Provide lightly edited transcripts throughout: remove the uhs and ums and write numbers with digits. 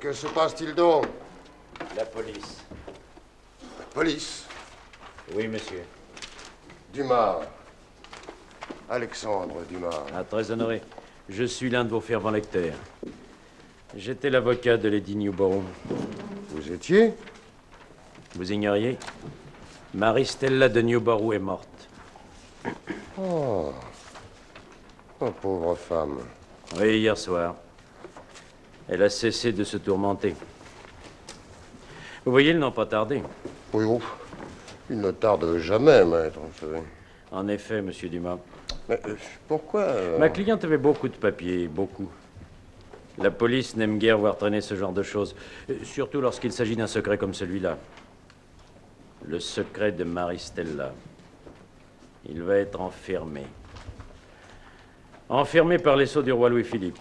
Que se passe-t-il donc? La police. La police? Oui, monsieur. Dumas. Alexandre Dumas. Ah, très honoré. Je suis l'un de vos fervents lecteurs. J'étais l'avocat de Lady Newborough. Vous étiez? Vous ignoriez? Marie-Stella de Newborough est morte. Oh. Oh, pauvre femme. Oui, hier soir. Elle a cessé de se tourmenter. Vous voyez, ils n'ont pas tardé. Oui, oh. Il ne tarde jamais, maître, vous savez. En effet, monsieur Dumas. Mais pourquoi Ma cliente avait beaucoup de papiers, beaucoup. La police n'aime guère voir traîner ce genre de choses, surtout lorsqu'il s'agit d'un secret comme celui-là. Le secret de Marie-Stella. Il va être enfermé. Enfermé par les sceaux du roi Louis-Philippe.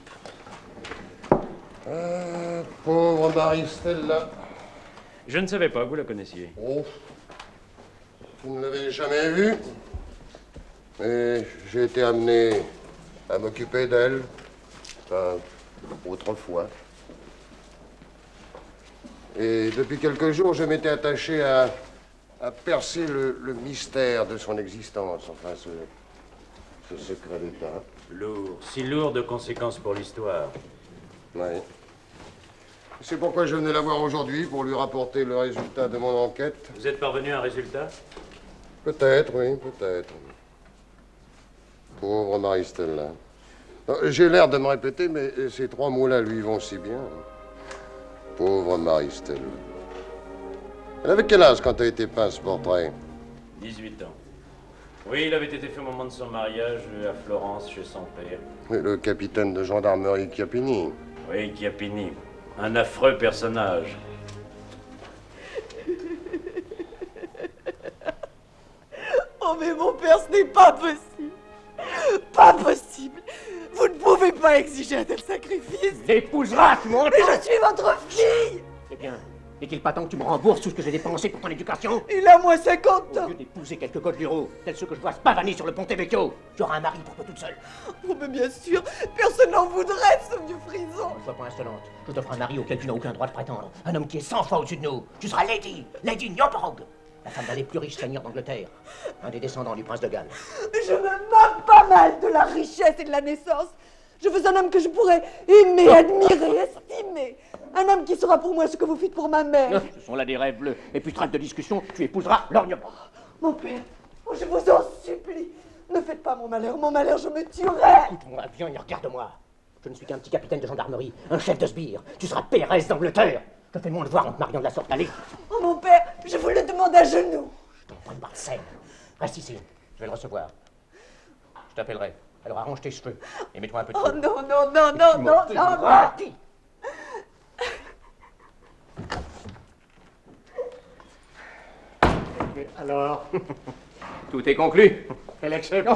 Pauvre Marie-Stella. Je ne savais pas que vous la connaissiez. Oh. Vous ne l'avez jamais vue. Et j'ai été amené à m'occuper d'elle. Enfin, autrefois. Et depuis quelques jours, je m'étais attaché à percer le mystère de son existence. Enfin, ce secret d'État. Lourd, si lourd de conséquences pour l'histoire. Oui. C'est pourquoi je venais la voir aujourd'hui, pour lui rapporter le résultat de mon enquête. Vous êtes parvenu à un résultat? Peut-être, oui, peut-être. Pauvre Marie-Stella. J'ai l'air de me répéter, mais ces trois mots-là lui vont si bien. Pauvre Marie-Stella. Elle avait quel âge quand a été peint ce portrait? 18 ans. Oui, il avait été fait au moment de son mariage à Florence, chez son père. Oui, le capitaine de gendarmerie Chiappini. Oui, Chiappini. Un affreux personnage. Oh, mais mon père, ce n'est pas possible. Pas possible. Vous ne pouvez pas exiger un tel sacrifice. L'épouseras, tu m'entends? Mais je suis votre fille. Eh bien, n'est-il pas temps que tu me rembourses tout ce que j'ai dépensé pour ton éducation? Il a moins 50 ans. Au lieu d'épouser quelques godluraux, tels ceux que je vois se pavaner sur le Ponte Vecchio, tu auras un mari pour toi toute seule. Oh, mais bien sûr, personne n'en voudrait, ce vieux frison. Ne sois pas insolente. Je t'offre un mari auquel tu n'as aucun droit de prétendre. Un homme qui est 100 fois au-dessus de nous. Tu seras Lady Newborough, la femme d'un des plus riches seigneurs d'Angleterre. Un des descendants du prince de Galles. Je me moque pas mal de la richesse et de la naissance. Je veux un homme que je pourrais aimer, admirer, estimer. Un homme qui sera pour moi ce que vous fîtes pour ma mère. Ce sont là des rêves bleus. Et puis trêve de discussion, tu épouseras Lord Newborough. Mon père, oh, je vous en supplie. Ne faites pas mon malheur, je me tuerai. Écoute-moi, viens et regarde-moi. Je ne suis qu'un petit capitaine de gendarmerie, un chef de sbire. Tu seras Péresse d'Angleterre. Je fais mon devoir en te mariant de la sorte. Allez. Oh mon père, je vous le demande à genoux. Je t'en prie, Marcel. Reste ici, je vais le recevoir. Je t'appellerai. Alors arrange tes cheveux et mets-toi un peu de Oh feu. non, non, non, non, non, non, non. Alors, tout est conclu. Elle accepte.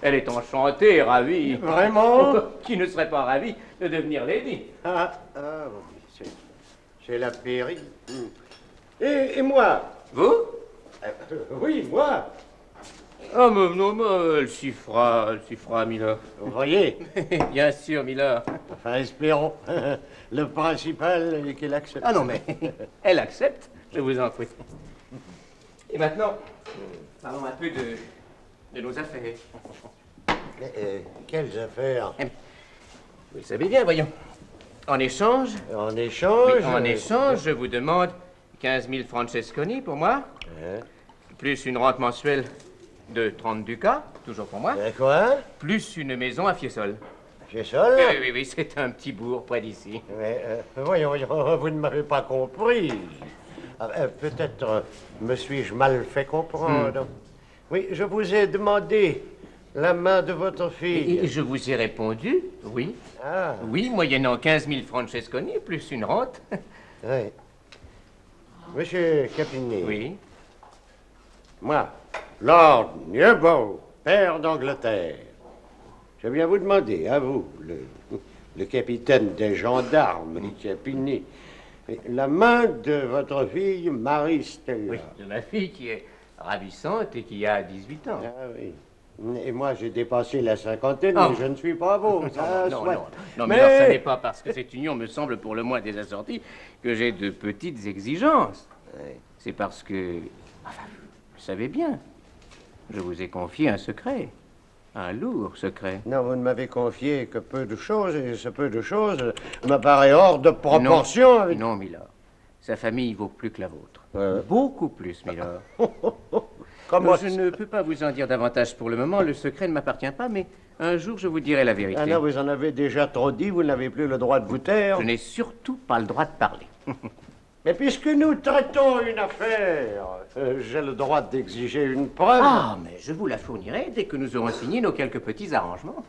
Elle est enchantée, ravie. Vraiment? Qui ne serait pas ravi de devenir lady? Oui, c'est la pairie. Et moi? Vous? Oui, moi. Ah, mais non, mais elle s'y fera, Mila. Vous voyez? Bien sûr, Mila. Enfin, espérons. Le principal est qu'elle accepte. Ah non, mais elle accepte, je vous en prie. Et maintenant, parlons un peu de nos affaires. Mais, quelles affaires? Vous le savez bien, voyons. En échange, En échange? oui, en échange, je vous demande 15 000 francesconi pour moi, plus une rente mensuelle de 30 ducats, toujours pour moi, Quoi? plus une maison à Fiesole. Fiesole? Oui, c'est un petit bourg près d'ici. Mais, voyons, vous ne m'avez pas compris. Peut-être me suis-je mal fait comprendre. Oui, je vous ai demandé la main de votre fille. Et je vous ai répondu, oui. Ah, Oui, moyennant 15 000 francesconi, plus une rente. oui. Monsieur Capini. Oui. Moi, Lord Newborough, père d'Angleterre. Je viens vous demander, à vous, le capitaine des gendarmes, Capini, la main de votre fille Marie-Stella. Oui, de ma fille qui est ravissante et qui a 18 ans. Ah oui. Et moi, j'ai dépassé la cinquantaine, Oh. mais je ne suis pas beau. Ça, Non, soit. non, non, mais Mais- alors, ça n'est pas parce que cette union me semble pour le moins désassortie que j'ai de petites exigences. C'est parce que, enfin, vous savez bien, je vous ai confié un secret, un lourd secret. Non, vous ne m'avez confié que peu de choses, et ce peu de choses m'apparaît hors de proportion Non, avec... non, Milord. Sa famille vaut plus que la vôtre. Ouais. Beaucoup plus, Milord. Comment Je ne peux pas vous en dire davantage pour le moment. Le secret ne m'appartient pas, mais un jour, je vous dirai la vérité. Ah non, vous en avez déjà trop dit, vous n'avez plus le droit de vous taire. Je n'ai surtout pas le droit de parler. Mais puisque nous traitons une affaire, j'ai le droit d'exiger une preuve. Ah, mais je vous la fournirai dès que nous aurons signé nos quelques petits arrangements.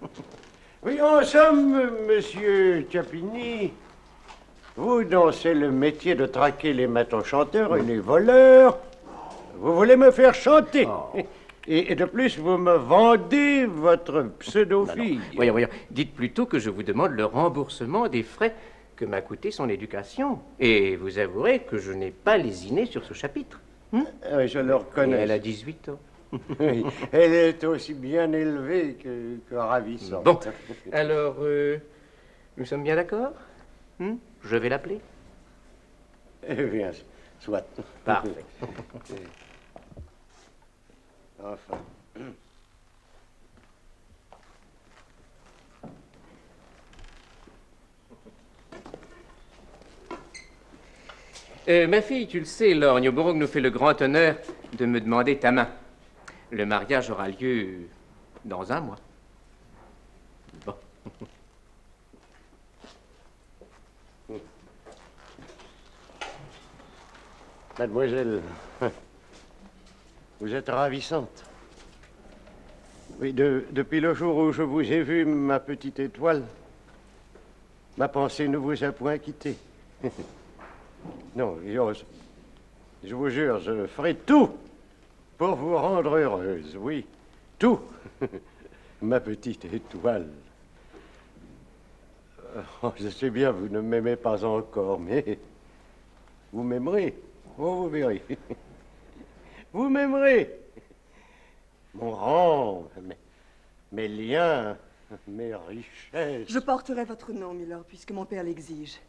Oui, en somme, monsieur Chiappini, vous dont c'est le métier de traquer les maîtres chanteurs et les voleurs, vous voulez me faire chanter. Et de plus, vous me vendez votre pseudo-fille. Voyons, voyons. Dites plutôt que je vous demande le remboursement des frais que m'a coûté son éducation. Et vous avouerez que je n'ai pas lésiné sur ce chapitre. Ah oui, je le Et reconnais. elle a 18 ans. Oui, elle est aussi bien élevée que ravissante. Bon, alors, nous sommes bien d'accord? Je vais l'appeler. Eh bien, soit. Parfait. Enfin. Ma fille, tu le sais, Lord Newborough nous fait le grand honneur de me demander ta main. Le mariage aura lieu dans un mois. Bon. Mademoiselle, vous êtes ravissante. Oui, depuis le jour où je vous ai vu, ma petite étoile, ma pensée ne vous a point quitté. Non, je vous jure, je ferai tout pour vous rendre heureuse, oui, tout. Ma petite étoile. Oh, je sais bien, vous ne m'aimez pas encore, mais vous m'aimerez. Oh, vous verrez. Vous m'aimerez. Mon rang, mes liens, mes richesses. Je porterai votre nom, Milord, puisque mon père l'exige.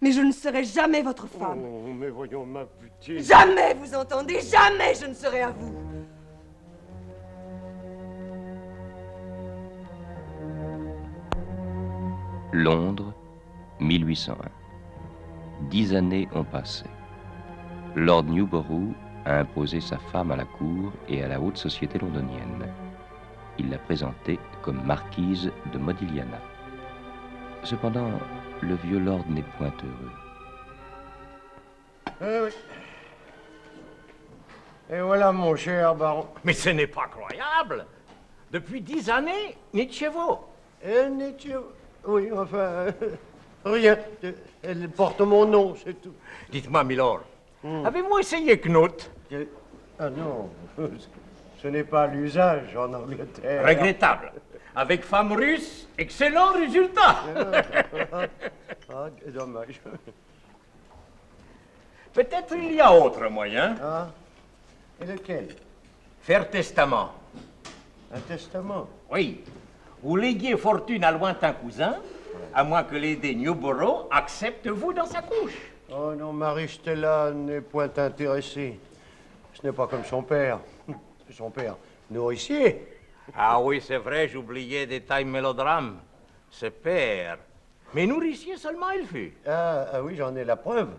Mais je ne serai jamais votre femme. Oh, mais voyons, ma petite... Jamais, vous entendez? Jamais je ne serai à vous. Londres, 1801. 10 années ont passé. Lord Newborough a imposé sa femme à la cour et à la haute société londonienne. Il l'a présentée comme marquise de Modigliana. Cependant, le vieux lord n'est point heureux. Oui. Et voilà, mon cher baron. Mais ce n'est pas croyable. Depuis 10 années, Nietzschevo. Nietzsche, oui, enfin, rien. Elle porte mon nom, c'est tout. Dites-moi, Milord, avez-vous essayé Knut? Ah non, ce n'est pas l'usage en Angleterre. Regrettable. Avec femme russe, excellent résultat. Ah, dommage. Peut-être il y a autre moyen. Ah, et lequel? Faire testament. Un testament. Oui. Vous léguez fortune à lointain cousin, à moins que Lady Newborough accepte vous dans sa couche. Oh non, Marie-Stella n'est point intéressée. Ce n'est pas comme son père. Son père, nourricier. Ah oui, c'est vrai, j'oubliais détail mélodrame. C'est père. Mais nourricier seulement il fut. Ah oui, j'en ai la preuve.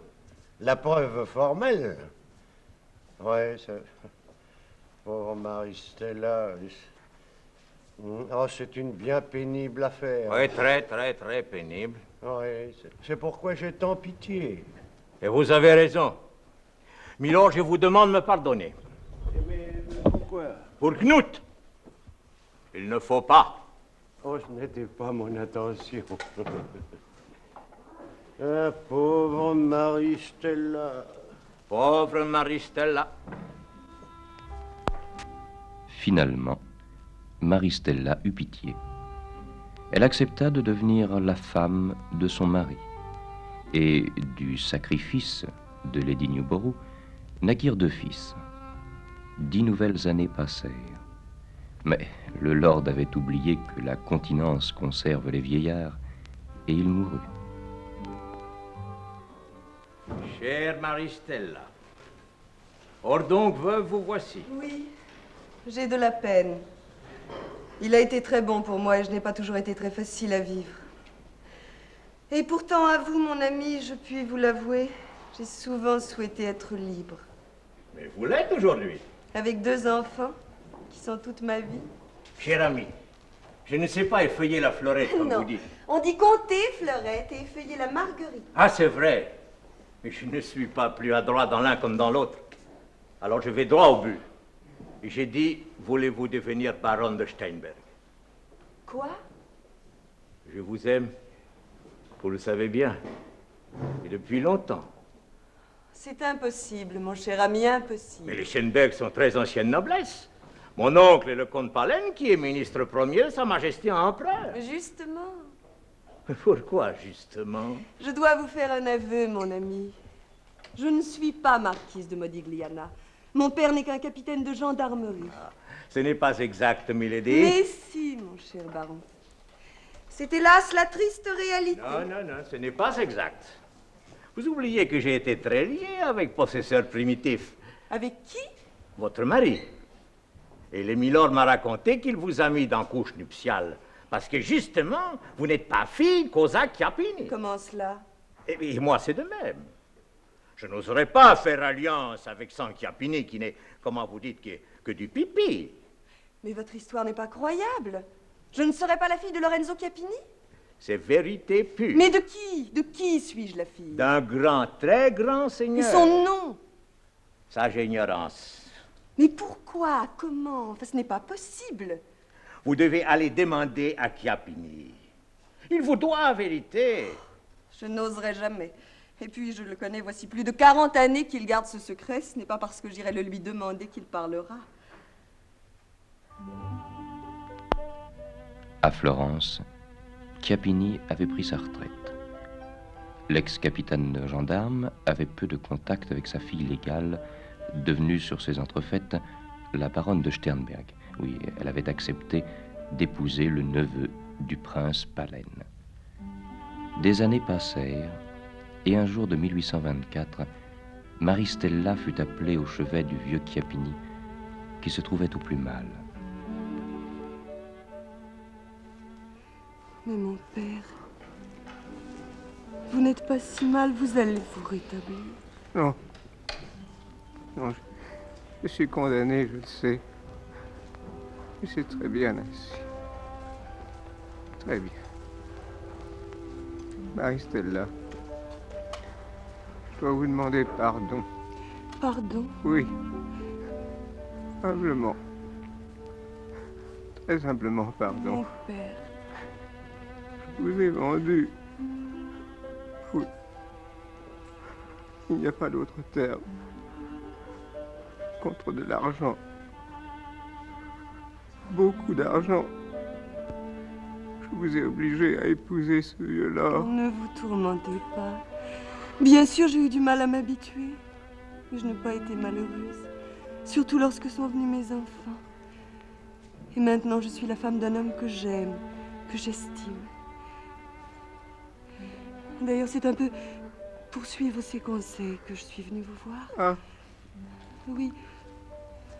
La preuve formelle. Ouais, ça... Pauvre Marie-Stella. Oh, c'est une bien pénible affaire. Oui, très, très, très pénible. Ouais, c'est pourquoi j'ai tant pitié. Et vous avez raison. Milord, je vous demande de me pardonner. Mais pourquoi? Pour Knut, il ne faut pas. Oh, ce n'était pas mon intention. Ah, pauvre Marie-Stella. Pauvre Marie-Stella. Finalement, Marie-Stella eut pitié. Elle accepta de devenir la femme de son mari. Et du sacrifice de Lady Newborough naquirent 2 fils. 10 nouvelles années passèrent. Mais le lord avait oublié que la continence conserve les vieillards, et il mourut. Chère Maristella, or donc, veuve, vous voici. Oui, j'ai de la peine. Il a été très bon pour moi et je n'ai pas toujours été très facile à vivre. Et pourtant, à vous, mon ami, je puis vous l'avouer, j'ai souvent souhaité être libre. Mais vous l'êtes aujourd'hui. Avec 2 enfants, qui sont toute ma vie. Cher ami, je ne sais pas effeuiller la fleurette, comme Non, vous dites. on dit compter fleurette et effeuiller la marguerite. Ah, c'est vrai. Mais je ne suis pas plus adroit dans l'un comme dans l'autre. Alors je vais droit au but. Et j'ai dit, voulez-vous devenir baronne de Steinberg? Quoi? Je vous aime. Vous le savez bien. Et depuis longtemps. C'est impossible, mon cher ami, impossible. Mais les Steinberg sont très ancienne noblesse. Mon oncle est le comte Palen, qui est ministre premier de Sa Majesté Empereur. Justement. Pourquoi, justement? Je dois vous faire un aveu, mon ami. Je ne suis pas marquise de Modigliana. Mon père n'est qu'un capitaine de gendarmerie. Ce n'est pas exact, milady. Mais si, mon cher baron. C'est hélas la triste réalité. Non, ce n'est pas exact. Vous oubliez que j'ai été très lié avec possesseur primitif. Avec qui? Votre mari. Et le milord m'a raconté qu'il vous a mis dans couche nuptiale. Parce que justement, vous n'êtes pas fille qu'Osa Chiappini. Comment cela? Et moi, c'est de même. Je n'oserais pas faire alliance avec San Chiappini, qui n'est, comment vous dites, que du pipi. Mais votre histoire n'est pas croyable. Je ne serais pas la fille de Lorenzo Chiappini? C'est vérité pure. Mais de qui? De qui suis-je la fille? D'un grand, très grand Et seigneur. son nom? Sage ignorance. Mais pourquoi? Comment? Enfin, ce n'est pas possible. Vous devez aller demander à Chiappini. Il vous doit la vérité. Je n'oserais jamais. Et puis, je le connais, voici plus de 40 années qu'il garde ce secret. Ce n'est pas parce que j'irai le lui demander qu'il parlera. À Florence, Chiappini avait pris sa retraite. L'ex-capitaine de gendarme avait peu de contact avec sa fille légale, devenue sur ses entrefaites la baronne de Sternberg. Oui, elle avait accepté d'épouser le neveu du prince Palen. Des années passèrent, et un jour de 1824, Maristella fut appelée au chevet du vieux Chiappini, qui se trouvait au plus mal. Mais mon père, vous n'êtes pas si mal, vous allez vous rétablir. Non. Non, je suis condamné, je le sais. Mais c'est très bien ainsi. Très bien. Maristella, je dois vous demander pardon. Pardon? Oui. Humblement. Très simplement pardon. Mon père. Je vous ai vendu. Oui. Il n'y a pas d'autre terme. Contre de l'argent. Beaucoup d'argent. Je vous ai obligé à épouser ce vieux-là. Ne vous tourmentez pas. Bien sûr, j'ai eu du mal à m'habituer. Mais je n'ai pas été malheureuse. Surtout lorsque sont venus mes enfants. Et maintenant, je suis la femme d'un homme que j'aime, que j'estime. D'ailleurs, c'est un peu pour suivre ses conseils que je suis venue vous voir. Ah. Oui,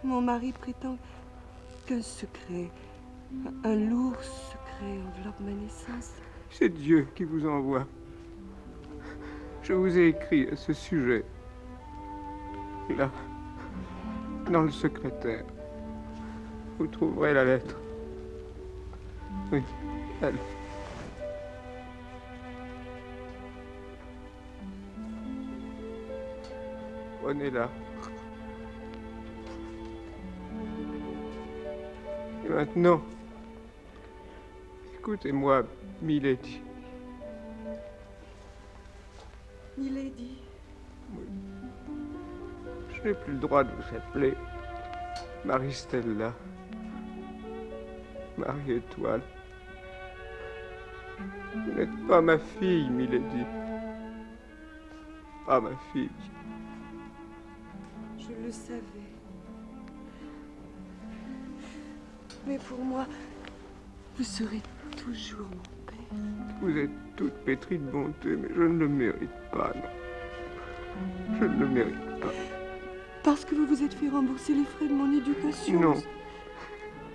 mon mari prétend qu'un secret, un lourd secret enveloppe ma naissance. C'est Dieu qui vous envoie. Je vous ai écrit à ce sujet. Là, dans le secrétaire. Vous trouverez la lettre. Oui, elle. Prenez-la. Et maintenant, écoutez-moi, Milady. Milady. Je n'ai plus le droit de vous appeler Maristella. Marie-Étoile. Vous n'êtes pas ma fille, Milady. Pas ma fille. Je le savais. Mais pour moi, vous serez toujours mon père. Vous êtes toute pétrie de bonté, mais je ne le mérite pas, non. Je ne le mérite pas. Parce que vous vous êtes fait rembourser les frais de mon éducation. Non.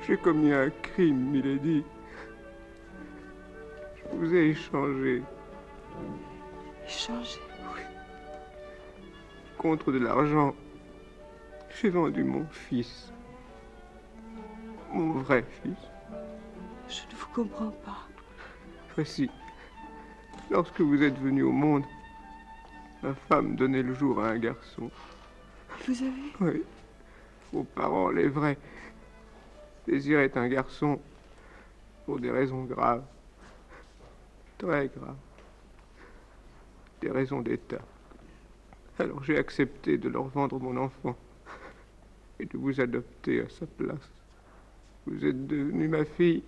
J'ai commis un crime, milady. Je vous ai échangé. Échangé? Oui. Contre de l'argent, j'ai vendu mon fils. Mon vrai fils. Je ne vous comprends pas. Voici. Lorsque vous êtes venu au monde, ma femme donnait le jour à un garçon. Vous avez? Oui. Vos parents, les vrais, désiraient un garçon pour des raisons graves. Très graves. Des raisons d'État. Alors j'ai accepté de leur vendre mon enfant et de vous adopter à sa place. Vous êtes devenue ma fille,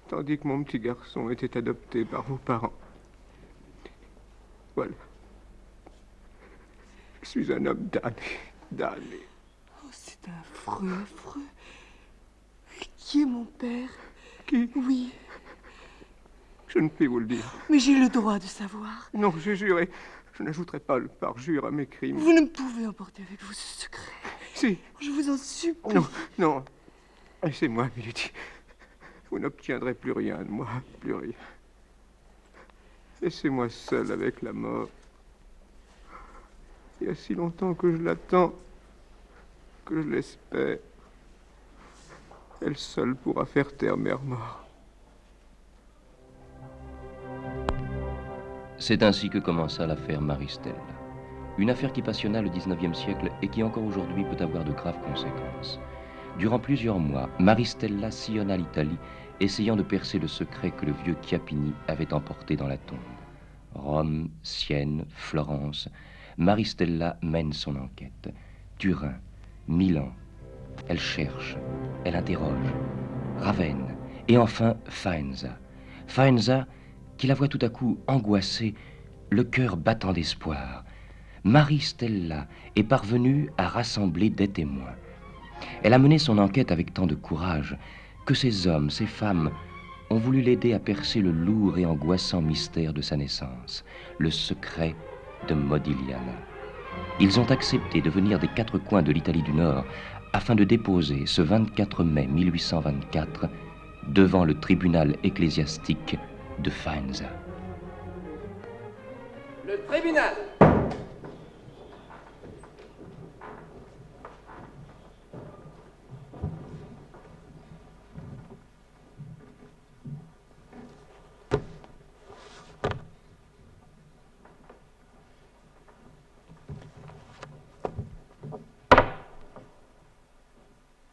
tandis que mon petit garçon était adopté par vos parents. Voilà. Je suis un homme damné. Oh, c'est affreux, affreux. Qui est mon père? Qui? Oui. Je ne puis vous le dire. Mais j'ai le droit de savoir. Non, j'ai juré. Je n'ajouterai pas le parjure à mes crimes. Vous ne pouvez emporter avec vous ce secret. Si. Je vous en supplie. Non, non. Laissez-moi, milady. Vous n'obtiendrez plus rien de moi, plus rien. Laissez-moi seul avec la mort. Il y a si longtemps que je l'attends, que je l'espère. Elle seule pourra faire taire mes remords. C'est ainsi que commença l'affaire Maristella. Une affaire qui passionna le 19e siècle et qui encore aujourd'hui peut avoir de graves conséquences. Durant plusieurs mois, Maristella sillonna l'Italie, essayant de percer le secret que le vieux Chiappini avait emporté dans la tombe. Rome, Sienne, Florence, Maristella mène son enquête. Turin, Milan. Elle cherche, elle interroge. Ravenne, et enfin Faenza. Faenza, qui la voit tout à coup angoissée, le cœur battant d'espoir. Maristella est parvenue à rassembler des témoins. Elle a mené son enquête avec tant de courage que ces hommes, ces femmes, ont voulu l'aider à percer le lourd et angoissant mystère de sa naissance, le secret de Modigliana. Ils ont accepté de venir des 4 coins de l'Italie du Nord afin de déposer ce 24 mai 1824 devant le tribunal ecclésiastique de Faenza. Le tribunal.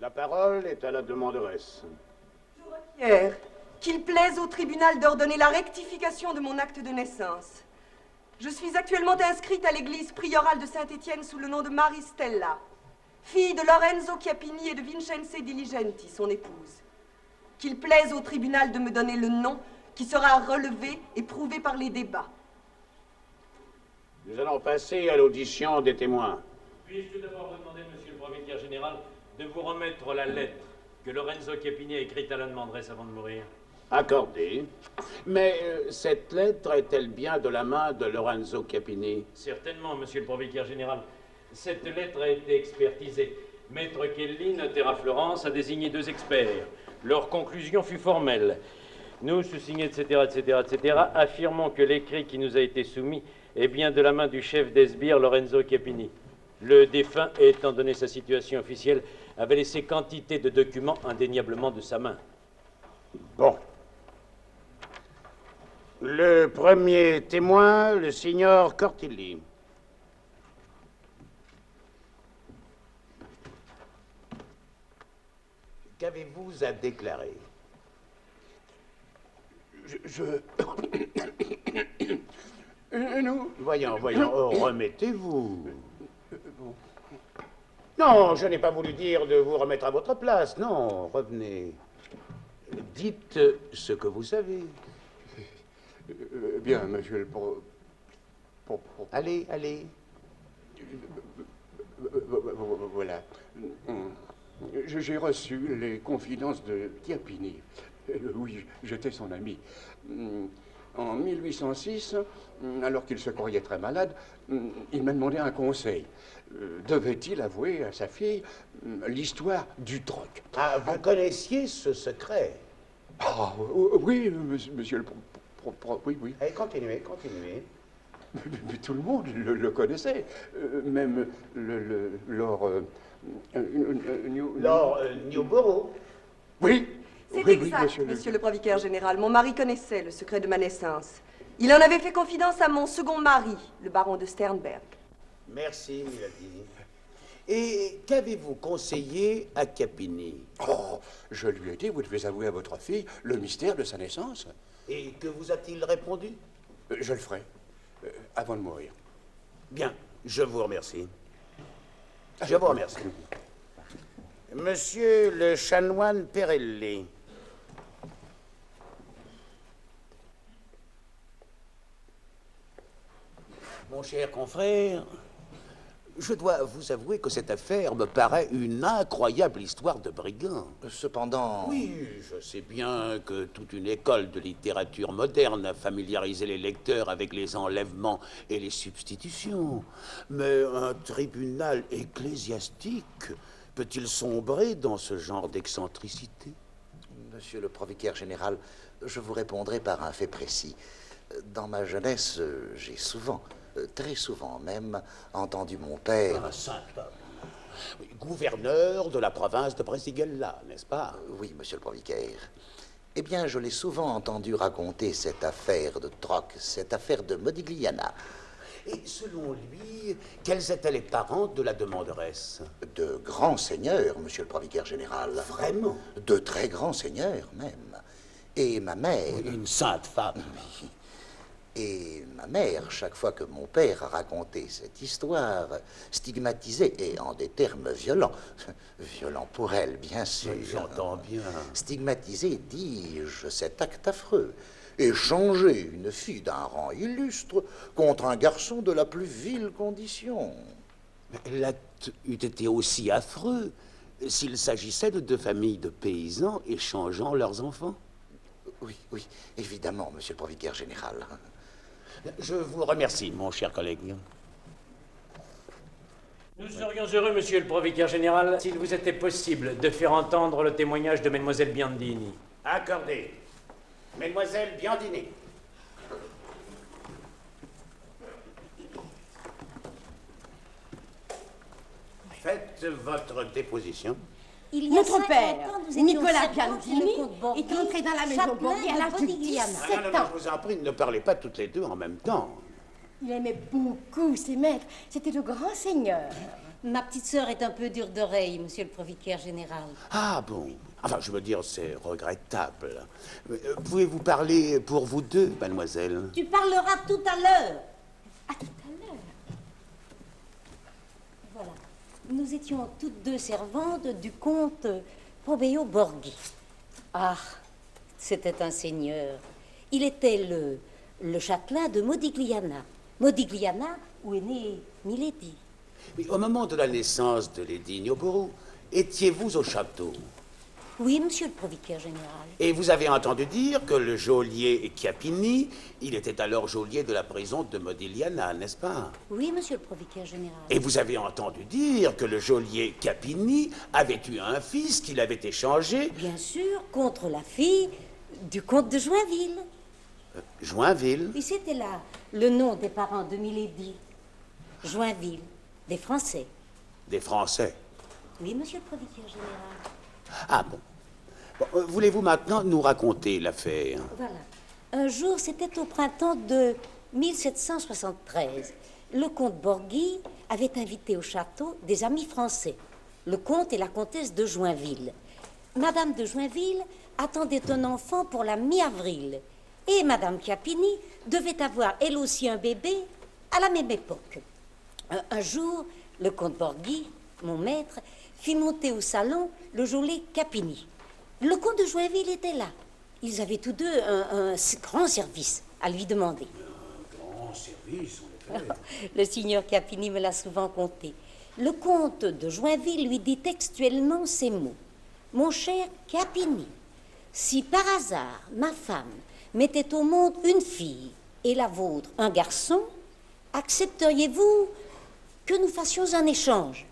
La parole est à la demanderesse. Je requiers qu'il plaise au tribunal d'ordonner la rectification de mon acte de naissance. Je suis actuellement inscrite à l'église priorale de Saint-Étienne sous le nom de Maristella, fille de Lorenzo Chiappini et de Vincenze Diligenti, son épouse. Qu'il plaise au tribunal de me donner le nom qui sera relevé et prouvé par les débats. Nous allons passer à l'audition des témoins. Puis-je tout d'abord vous demander, monsieur le provicaire général, de vous remettre la lettre que Lorenzo Chiappini a écrite à la demanderesse avant de mourir? Accordé. Mais cette lettre est-elle bien de la main de Lorenzo Chiappini? Certainement, monsieur le provicaire général. Cette lettre a été expertisée. Maître Kelly, notaire à Florence, a désigné 2 experts. Leur conclusion fut formelle. Nous, sous-signés, etc., affirmons que l'écrit qui nous a été soumis est bien de la main du chef des sbires, Lorenzo Chiappini. Le défunt, étant donné sa situation officielle, avait laissé quantité de documents indéniablement de sa main. Bon. Le premier témoin, le signor Cortilli. Qu'avez-vous à déclarer? Nous... Voyons, oh, remettez-vous. Non, je n'ai pas voulu dire de vous remettre à votre place. Non, revenez. Dites ce que vous savez. Bien, monsieur le Allez, allez. Voilà. J'ai reçu les confidences de Chiappini. Oui, j'étais son ami. En 1806, alors qu'il se croyait très malade, il m'a demandé un conseil. Devait-il avouer à sa fille l'histoire du troc? Ah, vous connaissiez ce secret? Ah, oui, monsieur le... Oui, oui. Allez, continuez. Mais tout le monde le connaissait. Même Lord Newborough. Oui. C'est Oui, exact, monsieur le provicaire général. Mon mari connaissait le secret de ma naissance. Il en avait fait confidence à mon second mari, le baron de Sternberg. Merci, Milady. Et qu'avez-vous conseillé à Chiappini? Oh, je lui ai dit, vous devez avouer à votre fille le mystère de sa naissance. Et que vous a-t-il répondu? Je le ferai, avant de mourir. Bien, je vous remercie. Je vous remercie. Monsieur le chanoine Perelli. Mon cher confrère, je dois vous avouer que cette affaire me paraît une incroyable histoire de brigand. Cependant... Oui, je sais bien que toute une école de littérature moderne a familiarisé les lecteurs avec les enlèvements et les substitutions. Mais un tribunal ecclésiastique peut-il sombrer dans ce genre d'excentricité? Monsieur le provicaire général, je vous répondrai par un fait précis. Dans ma jeunesse, j'ai souvent, très souvent même, entendu mon père... Un saint homme. Oui, gouverneur de la province de Brasiguela, n'est-ce pas? Oui, monsieur le provicaire. Eh bien, je l'ai souvent entendu raconter cette affaire de troc, cette affaire de Modigliana. Et selon lui, quels étaient les parents de la demanderesse? De grands seigneurs, monsieur le provicaire général. Vraiment? De très grands seigneurs, même. Et ma mère... Une sainte femme. Et ma mère, chaque fois que mon père a raconté cette histoire, stigmatisait, et en des termes violents, violents pour elle, bien sûr. J'entends bien. Stigmatisait, dis-je, cet acte affreux, et changer une fille d'un rang illustre contre un garçon de la plus vile condition. Mais l'acte eût été aussi affreux s'il s'agissait de deux familles de paysans échangeant leurs enfants. Oui, oui, évidemment, monsieur le provicaire général. Je vous remercie, mon cher collègue. Nous serions heureux, monsieur le provicaire général, s'il vous était possible de faire entendre le témoignage de mademoiselle Biandini. Accordé. Mademoiselle Biandini. Faites votre déposition. Notre père, Nicolas Biandini, est entré dans la maison Borghi à l'âge de 17 ans. Non, je vous en prie, ne parlez pas toutes les deux en même temps. Il aimait beaucoup ses maîtres. C'était de grands seigneurs. Ma petite sœur est un peu dure d'oreille, monsieur le provicaire général. Ah bon. Enfin, je veux dire, c'est regrettable. Pouvez-vous parler pour vous deux, mademoiselle? Tu parleras tout à l'heure. À tout à l'heure. Voilà. Nous étions toutes deux servantes du comte Pompeo Borghi. Ah, c'était un seigneur. Il était le châtelain de Modigliana. Modigliana, où est née Milady. Mais au moment de la naissance de Lady Newborough, étiez-vous au château? Oui, monsieur le provicaire général. Et vous avez entendu dire que le geôlier Chiappini, il était alors geôlier de la prison de Modigliana, n'est-ce pas? Oui, monsieur le provicaire général. Et vous avez entendu dire que le geôlier Chiappini avait eu un fils qu'il avait échangé... Bien sûr, contre la fille du comte de Joinville. Joinville? Oui, c'était là le nom des parents de Milady. Joinville, des Français. Des Français? Oui, monsieur le provicaire général. Ah bon. Voulez-vous maintenant nous raconter l'affaire? Voilà. Un jour, c'était au printemps de 1773. Le comte Borghi avait invité au château des amis français, le comte et la comtesse de Joinville. Madame de Joinville attendait un enfant pour la mi-avril. Et Madame Chiappini devait avoir, elle aussi, un bébé à la même époque. Un jour, le comte Borghi, mon maître, fit monter au salon le geôlier Chiappini. Le comte de Joinville était là. Ils avaient tous deux un grand service à lui demander. Un grand service, en effet. Le signor Chiappini me l'a souvent conté. Le comte de Joinville lui dit textuellement ces mots. « Mon cher Capini, si par hasard ma femme mettait au monde une fille et la vôtre un garçon, accepteriez-vous que nous fassions un échange ?»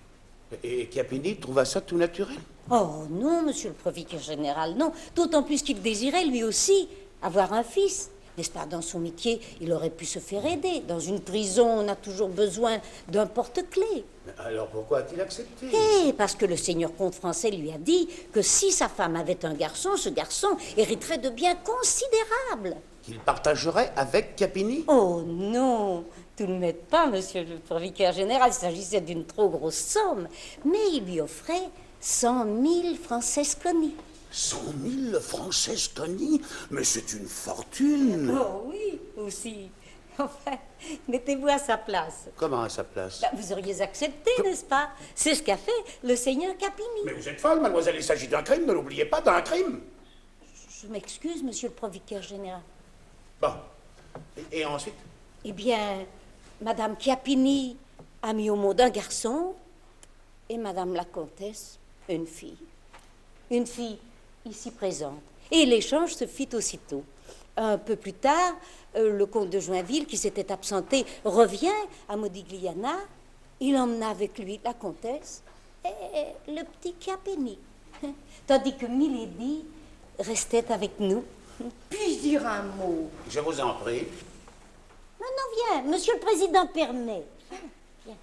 Et Capini trouva ça tout naturel? Oh non, monsieur le procureur général, non. D'autant plus qu'il désirait, lui aussi, avoir un fils. N'est-ce pas, dans son métier, il aurait pu se faire aider. Dans une prison, on a toujours besoin d'un porte-clés. Alors pourquoi a-t-il accepté? Eh, parce que le seigneur comte français lui a dit que si sa femme avait un garçon, ce garçon hériterait de biens considérables. Qu'il partagerait avec Capini? Oh non, tout ne m'aide pas, monsieur le procureur général. Il s'agissait d'une trop grosse somme. Mais il lui offrait 100 000 francesconi. 100 000 francesconi? Mais c'est une fortune. Oh oui, aussi. Enfin, mettez-vous à sa place. Comment à sa place? Bah, vous auriez accepté, n'est-ce pas? C'est ce qu'a fait le seigneur Capini. Mais vous êtes folle, mademoiselle, il s'agit d'un crime, ne l'oubliez pas, d'un crime. Je m'excuse, monsieur le procureur général. Bon. Et ensuite? Eh bien, madame Chiappini a mis au monde un garçon et madame la comtesse une fille. Une fille ici présente. Et l'échange se fit aussitôt. Un peu plus tard, le comte de Joinville, qui s'était absenté, revient à Modigliana. Il emmena avec lui la comtesse et le petit Chiappini. Tandis que Milady restait avec nous. Puis-je dire un mot? Je vous en prie. Non, non, viens, monsieur le président permet. Viens.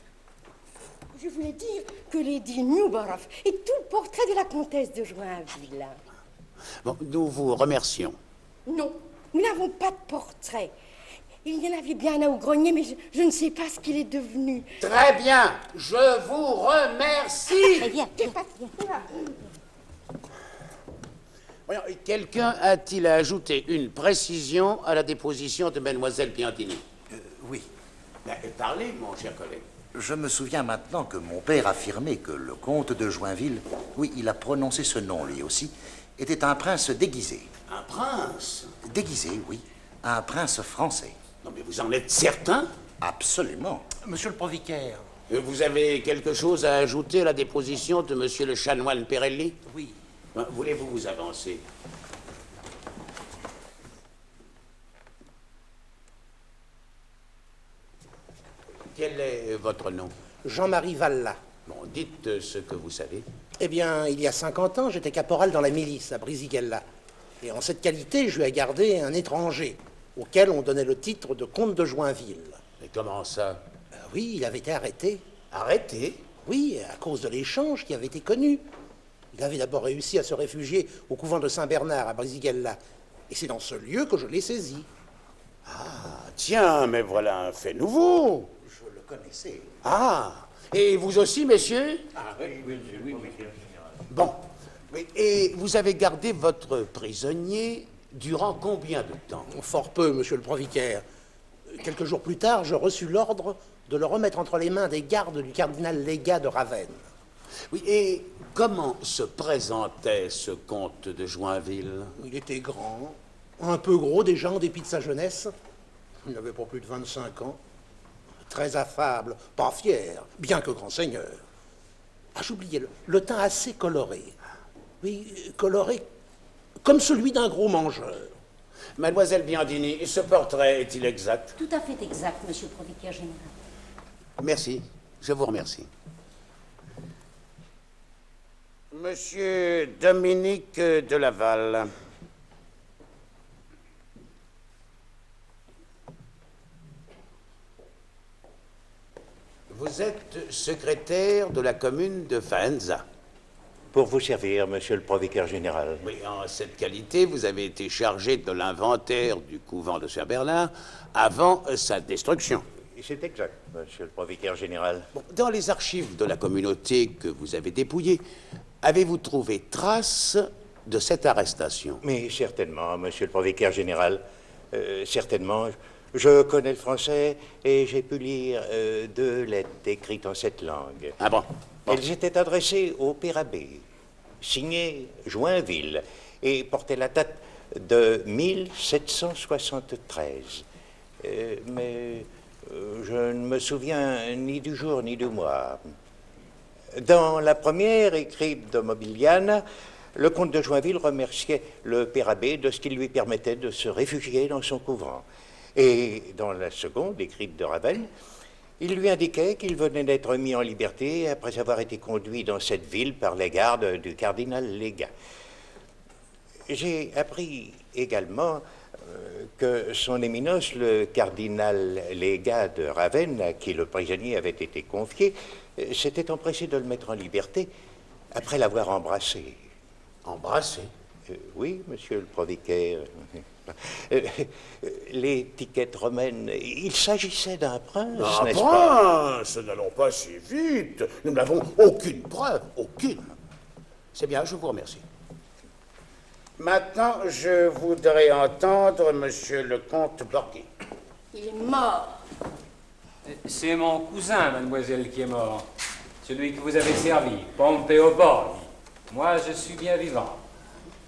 Je voulais dire que Lady Newborough est tout le portrait de la comtesse de Joinville. Bon, nous vous remercions. Non, nous n'avons pas de portrait. Il y en avait bien un au grenier, mais je ne sais pas ce qu'il est devenu. Très bien, je vous remercie. Très bien. Voyons, quelqu'un a-t-il ajouté une précision à la déposition de mademoiselle Piantini? Oui. Ben, parlez, mon cher collègue. Je me souviens maintenant que mon père affirmait que le comte de Joinville, oui, il a prononcé ce nom lui aussi, était un prince déguisé. Un prince? Déguisé, oui. Un prince français. Non, mais vous en êtes certain? Absolument. Monsieur le provicaire. Vous avez quelque chose à ajouter à la déposition de monsieur le chanoine Perelli? Oui. Voulez-vous vous avancer? Quel est votre nom? Jean-Marie Valla. Bon, dites ce que vous savez. Eh bien, il y a 50 ans, j'étais caporal dans la milice à Brisighella. Et en cette qualité, je ai gardé un étranger, auquel on donnait le titre de comte de Joinville. Mais comment ça? Oui, il avait été arrêté. Arrêté? Oui, à cause de l'échange qui avait été connu. Il avait d'abord réussi à se réfugier au couvent de Saint-Bernard à Brisighella. Et c'est dans ce lieu que je l'ai saisi. Ah, tiens, mais voilà un fait nouveau. Je le connaissais. Ah, et vous aussi, messieurs? Ah oui, monsieur. Bon, et vous avez gardé votre prisonnier durant combien de temps? Fort peu, monsieur le provicaire. Quelques jours plus tard, je reçus l'ordre de le remettre entre les mains des gardes du cardinal légat de Ravenne. Oui, et comment se présentait ce comte de Joinville? Il était grand, un peu gros déjà en dépit de sa jeunesse. Il n'avait pas plus de 25 ans. Très affable, pas fier, bien que grand seigneur. Ah, j'oubliais, le teint assez coloré. Oui, coloré comme celui d'un gros mangeur. Mademoiselle Biandini, ce portrait est-il exact? Tout à fait exact, monsieur le procureur général. Merci, je vous remercie. Monsieur Dominique de Laval. Vous êtes secrétaire de la commune de Faenza. Pour vous servir, monsieur le provicaire général. Oui, en cette qualité, vous avez été chargé de l'inventaire du couvent de Saint-Bernard avant sa destruction. C'est exact, monsieur le provicaire général. Bon, dans les archives de la communauté que vous avez dépouillées, avez-vous trouvé trace de cette arrestation? Mais certainement, monsieur le provicaire général. Certainement. Je connais le français et j'ai pu lire 2 lettres écrites en cette langue. Ah bon? Elles étaient adressées au père abbé, signées Joinville, et portaient la date de 1773. Mais je ne me souviens ni du jour ni du mois. Dans la première, écrite de Mobiliana, le comte de Joinville remerciait le père abbé de ce qui lui permettait de se réfugier dans son couvent. Et dans la seconde, écrite de Ravenne, il lui indiquait qu'il venait d'être mis en liberté après avoir été conduit dans cette ville par les gardes du cardinal Légat. J'ai appris également que son éminence, le cardinal Légat de Ravenne, à qui le prisonnier avait été confié, s'était empressé de le mettre en liberté après l'avoir embrassé. Embrassé? Oui, monsieur le provicaire. L'étiquette romaine, il s'agissait d'un prince, n'est-ce pas? Un prince? N'allons pas si vite. Nous n'avons aucune preuve, aucune. C'est bien, je vous remercie. Maintenant, je voudrais entendre monsieur le comte Borghi. Il est mort. C'est mon cousin, mademoiselle, qui est mort. Celui que vous avez servi, Pompeo Borghi. Moi, je suis bien vivant.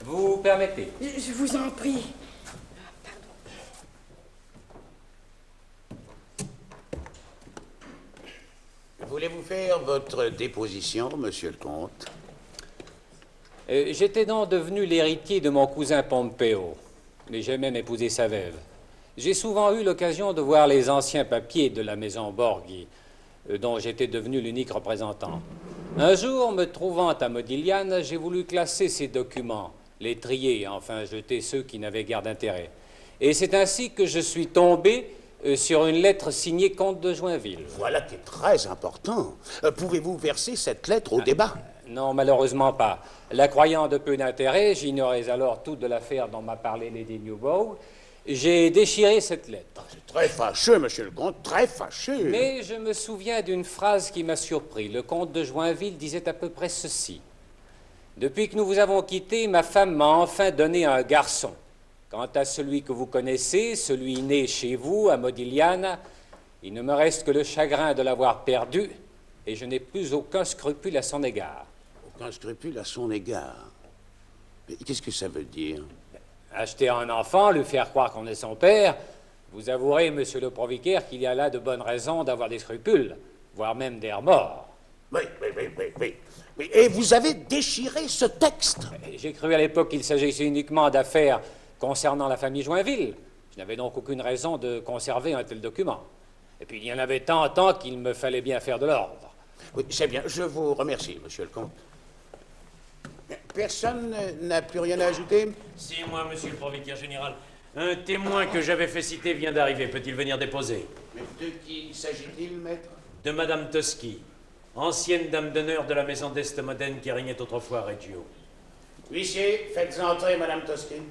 Vous permettez? Je vous en prie. Voulez-vous faire votre déposition, monsieur le comte? J'étais donc devenu l'héritier de mon cousin Pompeo, mais j'ai même épousé sa veuve. J'ai souvent eu l'occasion de voir les anciens papiers de la maison Borghi, dont j'étais devenu l'unique représentant. Un jour, me trouvant à Modigliane, j'ai voulu classer ces documents, les trier, enfin jeter ceux qui n'avaient guère d'intérêt. Et c'est ainsi que je suis tombé sur une lettre signée comte de Joinville. Voilà qui est très important. Pouvez-vous verser cette lettre au débat? Non, malheureusement pas. La croyant de peu d'intérêt, j'ignorais alors tout de l'affaire dont m'a parlé Lady Newbold. J'ai déchiré cette lettre. C'est très fâcheux, monsieur le comte, très fâcheux. Mais je me souviens d'une phrase qui m'a surpris. Le comte de Joinville disait à peu près ceci. « Depuis que nous vous avons quittés, ma femme m'a enfin donné un garçon. Quant à celui que vous connaissez, celui né chez vous, à Modigliana, il ne me reste que le chagrin de l'avoir perdu et je n'ai plus aucun scrupule à son égard. » Aucun scrupule à son égard? Mais qu'est-ce que ça veut dire? Acheter un enfant, lui faire croire qu'on est son père, vous avouerez, monsieur le provicaire, qu'il y a là de bonnes raisons d'avoir des scrupules, voire même des remords. Oui. Et vous avez déchiré ce texte? J'ai cru à l'époque qu'il s'agissait uniquement d'affaires concernant la famille Joinville. Je n'avais donc aucune raison de conserver un tel document. Et puis il y en avait tant qu'il me fallait bien faire de l'ordre. Oui, c'est bien. Je vous remercie, monsieur le comte. Personne n'a plus rien à ajouter? Si, moi, monsieur le provicaire général. Un témoin que j'avais fait citer vient d'arriver. Peut-il venir déposer? Mais de qui s'agit-il, maître? De Madame Toschi, ancienne dame d'honneur de la maison d'Est Modène qui régnait autrefois à Reggio. Huissier, faites entrer Madame Toschi.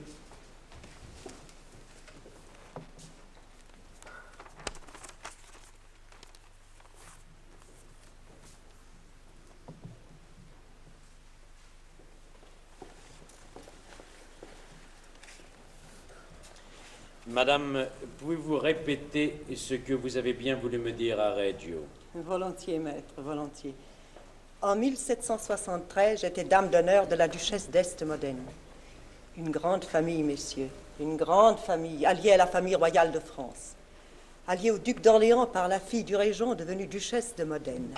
Madame, pouvez-vous répéter ce que vous avez bien voulu me dire à Reggio? Volontiers, maître, volontiers. En 1773, j'étais dame d'honneur de la duchesse d'Est-Modène. Une grande famille, messieurs, une grande famille, alliée à la famille royale de France, alliée au duc d'Orléans par la fille du régent devenue duchesse de Modène.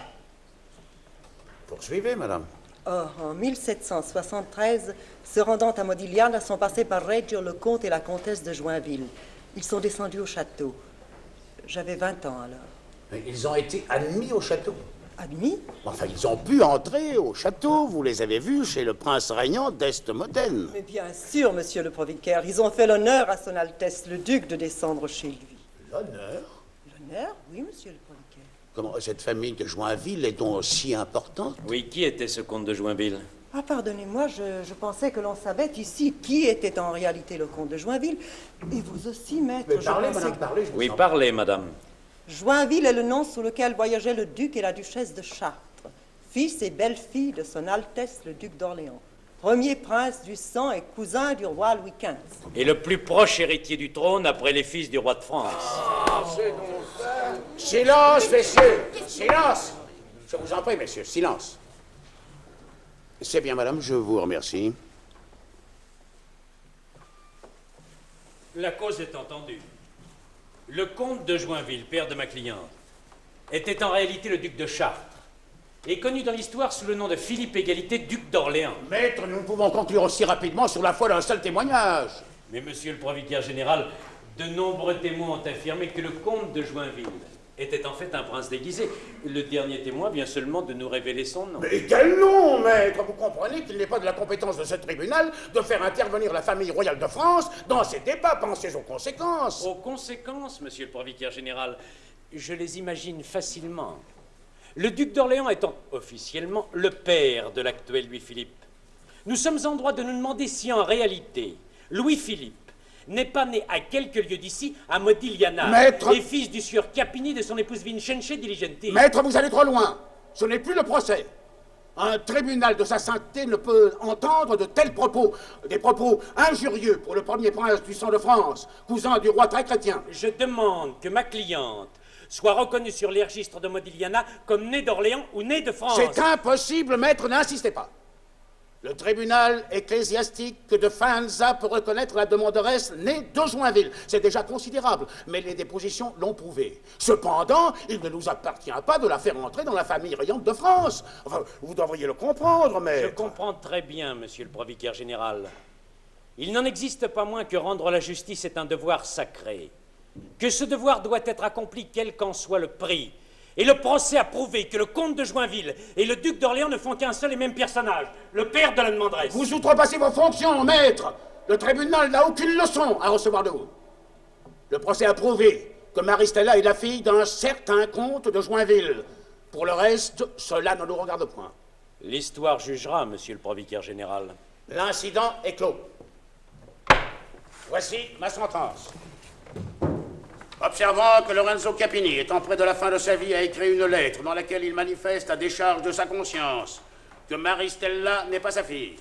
Poursuivez, madame. Or, en 1773, se rendant à Modigliana, sont passés par Reggio le comte et la comtesse de Joinville. Ils sont descendus au château. J'avais 20 ans alors. Mais ils ont été admis au château? Admis? Enfin, ils ont pu entrer au château. Vous les avez vus chez le prince régnant d'Est-Modène. Mais bien sûr, monsieur le provicaire. Ils ont fait l'honneur à son Altesse, le duc, de descendre chez lui. L'honneur? L'honneur? Oui, monsieur le provicaire. Comment cette famille de Joinville est donc si importante? Oui, qui était ce comte de Joinville? Ah, pardonnez-moi, je pensais que l'on savait ici qui était en réalité le comte de Joinville. Et vous aussi, maître. Mais parlez, pensais madame, parlez. Oui, parlez, madame. Joinville est le nom sous lequel voyageaient le duc et la duchesse de Chartres, fils et belle-fille de son Altesse le duc d'Orléans, premier prince du sang et cousin du roi Louis XV. Et le plus proche héritier du trône après les fils du roi de France. Silence, messieurs! Silence! Je vous en prie, messieurs, silence. C'est bien, madame, je vous remercie. La cause est entendue. Le comte de Joinville, père de ma cliente, était en réalité le duc de Chartres. est connu dans l'histoire sous le nom de Philippe Égalité, duc d'Orléans. Maître, nous ne pouvons conclure aussi rapidement sur la foi d'un seul témoignage. Mais monsieur le provicaire général, de nombreux témoins ont affirmé que le comte de Joinville était en fait un prince déguisé. Le dernier témoin vient seulement de nous révéler son nom. Mais quel nom, maître? Vous comprenez qu'il n'est pas de la compétence de ce tribunal de faire intervenir la famille royale de France dans ces débats. Pensez aux conséquences. Aux conséquences, monsieur le provicaire général, je les imagine facilement. Le duc d'Orléans étant officiellement le père de l'actuel Louis-Philippe, nous sommes en droit de nous demander si en réalité, Louis-Philippe n'est pas né à quelques lieues d'ici, à Modigliana, Maître... et fils du sieur Capini de son épouse Vincenze Diligenti. Maître, vous allez trop loin. Ce n'est plus le procès. Un tribunal de sa sainteté ne peut entendre de tels propos, des propos injurieux pour le premier prince du sang de France, cousin du roi très chrétien. Je demande que ma cliente soit reconnue sur les registres de Modigliana comme née d'Orléans ou née de France. C'est impossible, maître, n'insistez pas. Le tribunal ecclésiastique de Faenza peut reconnaître la demanderesse née de Joinville. C'est déjà considérable, mais les dépositions l'ont prouvé. Cependant, il ne nous appartient pas de la faire entrer dans la famille rayante de France. Enfin, vous devriez le comprendre, maître. Je comprends très bien, monsieur le provicaire général. Il n'en existe pas moins que rendre la justice est un devoir sacré, que ce devoir doit être accompli quel qu'en soit le prix. Et le procès a prouvé que le comte de Joinville et le duc d'Orléans ne font qu'un seul et même personnage, le père de la demanderesse. Vous outrepassez vos fonctions, maître. Le tribunal n'a aucune leçon à recevoir de vous. Le procès a prouvé que Marie-Stella est la fille d'un certain comte de Joinville. Pour le reste, cela ne nous regarde point. L'histoire jugera, monsieur le provicaire général. L'incident est clos. Voici ma sentence. Observant que Lorenzo Capini, étant près de la fin de sa vie, a écrit une lettre dans laquelle il manifeste à décharge de sa conscience que Marie-Stella n'est pas sa fille.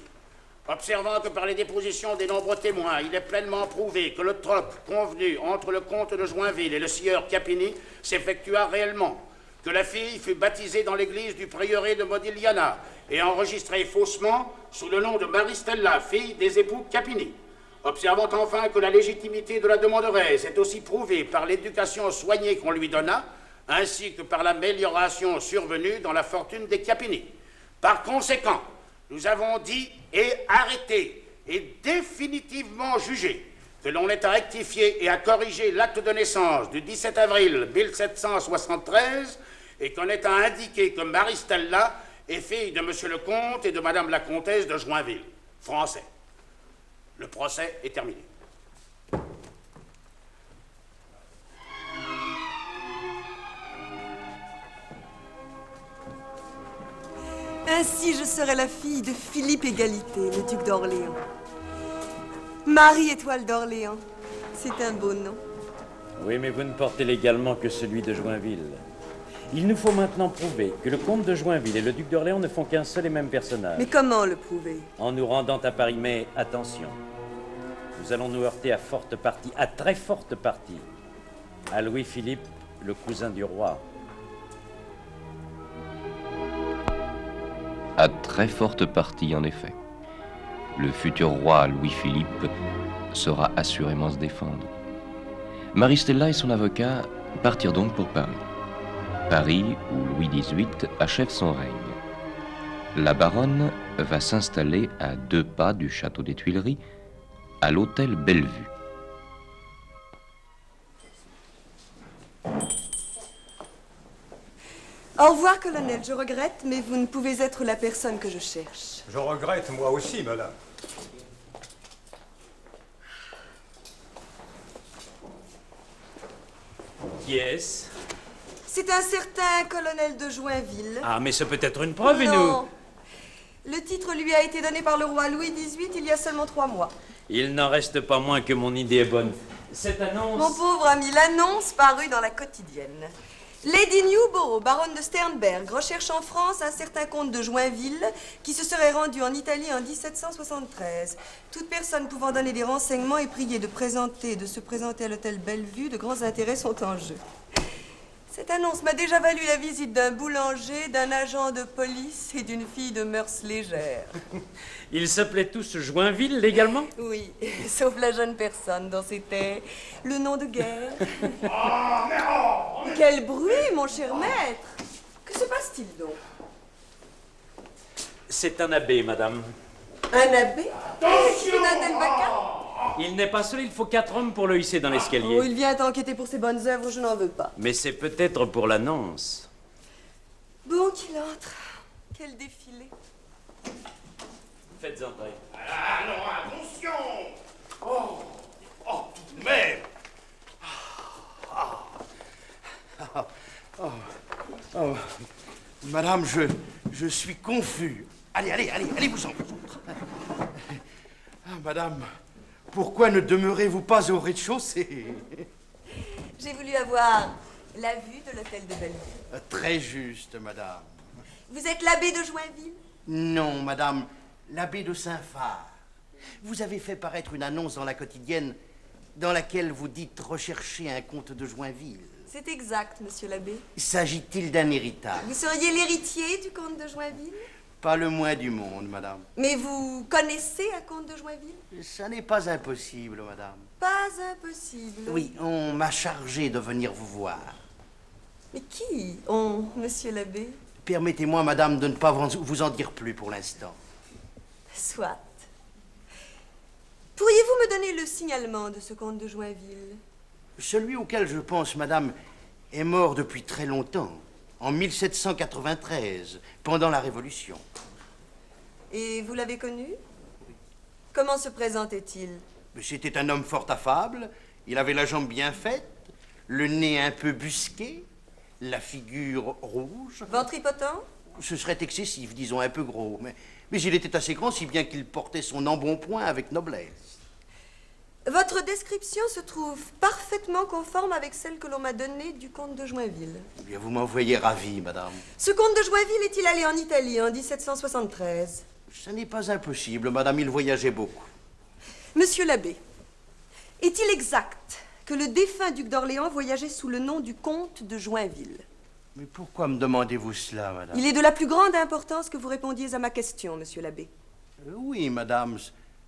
Observant que par les dépositions des nombreux témoins, il est pleinement prouvé que le troc convenu entre le comte de Joinville et le sieur Capini s'effectua réellement, que la fille fut baptisée dans l'église du prieuré de Modigliana et enregistrée faussement sous le nom de Marie-Stella, fille des époux Capini. Observant enfin que la légitimité de la demanderesse est aussi prouvée par l'éducation soignée qu'on lui donna, ainsi que par l'amélioration survenue dans la fortune des Capini. Par conséquent, nous avons dit et arrêté et définitivement jugé que l'on est à rectifier et à corriger l'acte de naissance du 17 avril 1773 et qu'on est à indiquer que Marie-Stella est fille de monsieur le comte et de madame la comtesse de Joinville, français. Le procès est terminé. Ainsi, je serai la fille de Philippe Égalité, le duc d'Orléans. Marie-Étoile d'Orléans, c'est un beau nom. Oui, mais vous ne portez légalement que celui de Joinville. Il nous faut maintenant prouver que le comte de Joinville et le duc d'Orléans ne font qu'un seul et même personnage. Mais comment le prouver? En nous rendant à Paris, mais attention. Nous allons nous heurter à forte partie, à très forte partie, à Louis-Philippe, le cousin du roi. À très forte partie, en effet. Le futur roi Louis-Philippe saura assurément se défendre. Marie-Stella et son avocat partirent donc pour Paris. Paris, où Louis XVIII achève son règne. La baronne va s'installer à 2 pas du château des Tuileries, à l'hôtel Bellevue. Au revoir, colonel. Je regrette, mais vous ne pouvez être la personne que je cherche. Je regrette, moi aussi, madame. Qui est-ce? C'est un certain colonel de Joinville. Ah, mais c'est peut-être une preuve, et non. Le titre lui a été donné par le roi Louis XVIII il y a seulement 3 mois. Il n'en reste pas moins que mon idée est bonne. Cette annonce... Mon pauvre ami, l'annonce parut dans la quotidienne. Lady Newborough, baronne de Sternberg, recherche en France un certain comte de Joinville qui se serait rendu en Italie en 1773. Toute personne pouvant donner des renseignements est priée de se présenter à l'hôtel Bellevue. De grands intérêts sont en jeu. Cette annonce m'a déjà valu la visite d'un boulanger, d'un agent de police et d'une fille de mœurs légères. Ils s'appelaient tous Joinville, légalement? Oui, sauf la jeune personne dont c'était le nom de guerre. Oh, Quel bruit, mon cher maître! Que se passe-t-il donc? C'est un abbé, madame. Un abbé? Attention! Il n'est pas seul, il faut 4 hommes pour le hisser dans l'escalier. Oh, il vient enquêter pour ses bonnes œuvres, je n'en veux pas. Mais c'est peut-être pour l'annonce. Bon qu'il entre. Quel défilé. Faites entrer. Alors, attention! Oh, tout de même! Madame, je suis confus. Allez, vous en. Madame, pourquoi ne demeurez-vous pas au rez-de-chaussée? J'ai voulu avoir la vue de l'hôtel de Bellevue. Très juste, madame. Vous êtes l'abbé de Joinville? Non, madame, l'abbé de Saint-Phar. Vous avez fait paraître une annonce dans la quotidienne dans laquelle vous dites rechercher un comte de Joinville. C'est exact, monsieur l'abbé. S'agit-il d'un héritage? Vous seriez l'héritier du comte de Joinville? Pas le moins du monde, madame. Mais vous connaissez un comte de Joinville? Ça n'est pas impossible, madame. Pas impossible. Oui, on m'a chargé de venir vous voir. Mais qui? On, monsieur l'abbé? Permettez-moi, madame, de ne pas vous en dire plus pour l'instant. Soit. Pourriez-vous me donner le signalement de ce comte de Joinville? Celui auquel je pense, madame, est mort depuis très longtemps, en 1793, pendant la Révolution. Et vous l'avez connu? Comment se présentait-il? C'était un homme fort affable, il avait la jambe bien faite, le nez un peu busqué, la figure rouge. Ventripotent? Ce serait excessif, disons un peu gros, mais il était assez grand, si bien qu'il portait son embonpoint avec noblesse. Votre description se trouve parfaitement conforme avec celle que l'on m'a donnée du comte de Joinville. Eh bien, vous m'en voyez ravi, madame. Ce comte de Joinville est-il allé en Italie en 1773? Ce n'est pas impossible, madame, il voyageait beaucoup. Monsieur l'abbé, est-il exact que le défunt duc d'Orléans voyageait sous le nom du comte de Joinville? Mais pourquoi me demandez-vous cela, madame? Il est de la plus grande importance que vous répondiez à ma question, monsieur l'abbé. Oui, madame,